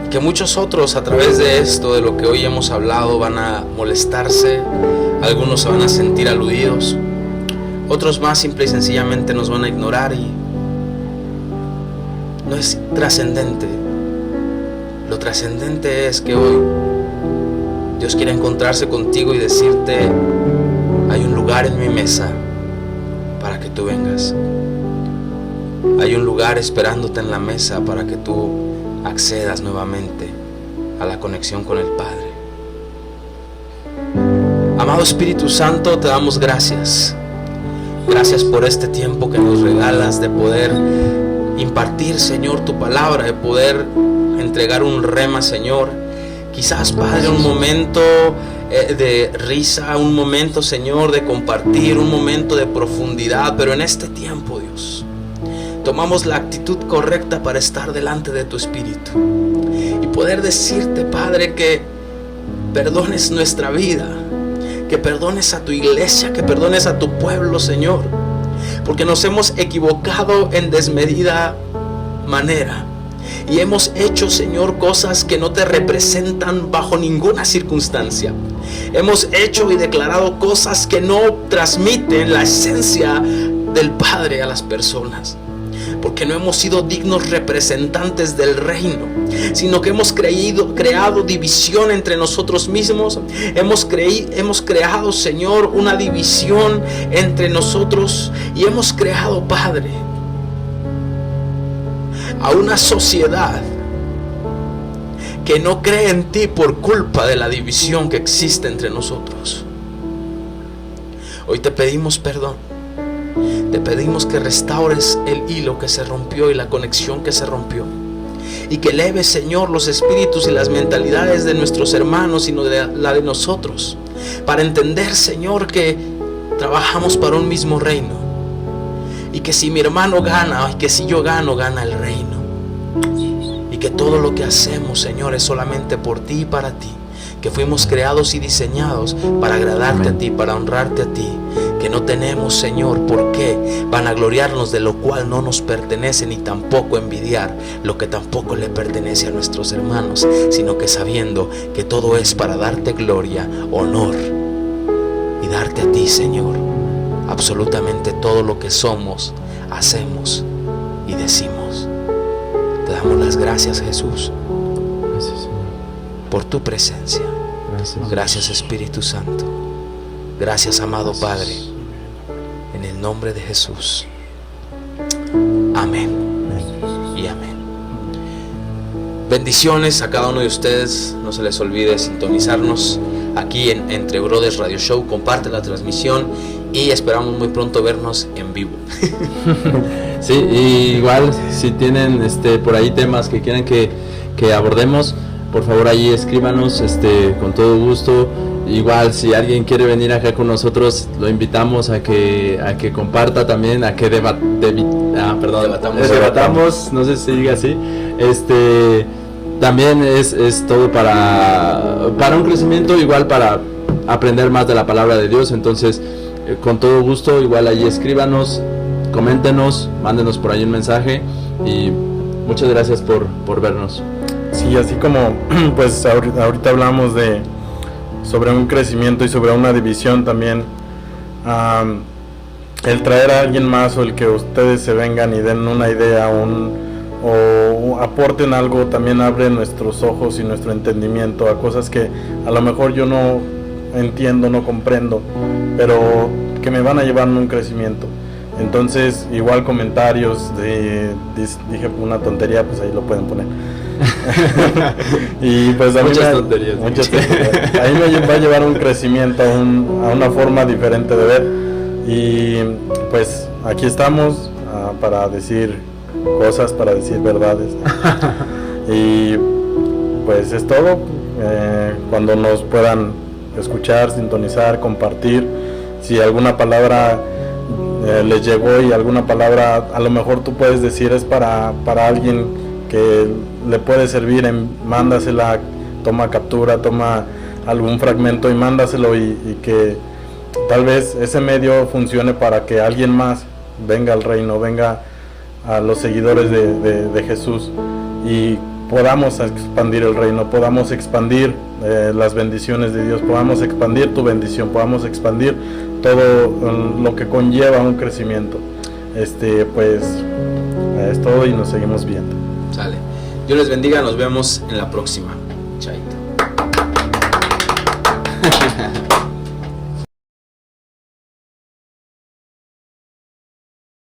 y que muchos otros a través de esto, de lo que hoy hemos hablado, van a molestarse, algunos se van a sentir aludidos, otros más simple y sencillamente nos van a ignorar, y no es trascendente. Lo trascendente es que hoy Dios quiere encontrarse contigo y decirte: hay un lugar en mi mesa para que tú vengas. Hay un lugar esperándote en la mesa para que tú accedas nuevamente a la conexión con el Padre. Amado Espíritu Santo, te damos gracias. Gracias por este tiempo que nos regalas de poder impartir, Señor, tu palabra, de poder entregar un rema, Señor. Quizás, Padre, un momento de risa, un momento, Señor, de compartir, un momento de profundidad, pero en este tiempo, Dios, tomamos la actitud correcta para estar delante de tu Espíritu y poder decirte, Padre, que perdones nuestra vida, que perdones a tu iglesia, que perdones a tu pueblo, Señor, porque nos hemos equivocado en desmedida manera y hemos hecho, Señor, cosas que no te representan bajo ninguna circunstancia. Hemos hecho y declarado cosas que no transmiten la esencia del Padre a las personas, porque no hemos sido dignos representantes del reino, sino que hemos creado división entre nosotros mismos. Hemos creado, Señor, una división entre nosotros, y hemos creado, Padre, a una sociedad que no cree en ti por culpa de la división que existe entre nosotros. Hoy te pedimos perdón. Te pedimos que restaures el hilo que se rompió y la conexión que se rompió, y que eleves, Señor, los espíritus y las mentalidades de nuestros hermanos y no de la de nosotros, para entender, Señor, que trabajamos para un mismo reino, y que si mi hermano gana, y que si yo gano, gana el reino, y que todo lo que hacemos, Señor, es solamente por ti y para ti, que fuimos creados y diseñados para agradarte a ti, para honrarte a ti, que no tenemos, Señor, por qué vanagloriarnos de lo cual no nos pertenece, ni tampoco envidiar lo que tampoco le pertenece a nuestros hermanos, sino que sabiendo que todo es para darte gloria, honor y darte a ti, Señor, absolutamente todo lo que somos, hacemos y decimos. Te damos las gracias, Jesús.
Gracias, Señor.
Por tu presencia.
Gracias.
Gracias, Espíritu Santo. Gracias, amado Padre. En el nombre de Jesús. Amén y amén. Bendiciones a cada uno de ustedes. No se les olvide sintonizarnos aquí en Entre Brothers Radio Show. Comparte la transmisión y esperamos muy pronto vernos en vivo.
Sí, y igual si tienen por ahí temas que quieran que abordemos, por favor ahí escríbanos con todo gusto. Igual si alguien quiere venir acá con nosotros, lo invitamos a que comparta también, a que debatamos, no sé si diga así. También es todo para un crecimiento, igual para aprender más de la palabra de Dios. Entonces con todo gusto, igual ahí escríbanos, coméntenos, mándenos por ahí un mensaje, y muchas gracias por vernos.
Sí, así como pues ahorita hablamos sobre un crecimiento y sobre una división también, el traer a alguien más, o el que ustedes se vengan y den una idea o aporten algo, también abre nuestros ojos y nuestro entendimiento a cosas que a lo mejor yo no entiendo, no comprendo, pero que me van a llevar a un crecimiento. Entonces, igual comentarios dije una tontería, pues ahí lo pueden poner. Y pues a
muchas tonterías.
Ahí me va a llevar un crecimiento, a una forma diferente de ver. Y pues aquí estamos para decir cosas, para decir verdades. Y pues es todo. Cuando nos puedan escuchar, sintonizar, compartir, si alguna palabra les llegó y alguna palabra a lo mejor tú puedes decir es para alguien que le puede servir, mándasela, toma captura, toma algún fragmento y mándaselo, y que tal vez ese medio funcione para que alguien más venga al reino, venga a los seguidores de Jesús, y podamos expandir el reino, podamos expandir las bendiciones de Dios, podamos expandir tu bendición, podamos expandir todo lo que conlleva un crecimiento. Pues es todo, y nos seguimos viendo.
Sale. Dios les bendiga, nos vemos en la próxima. Chaito.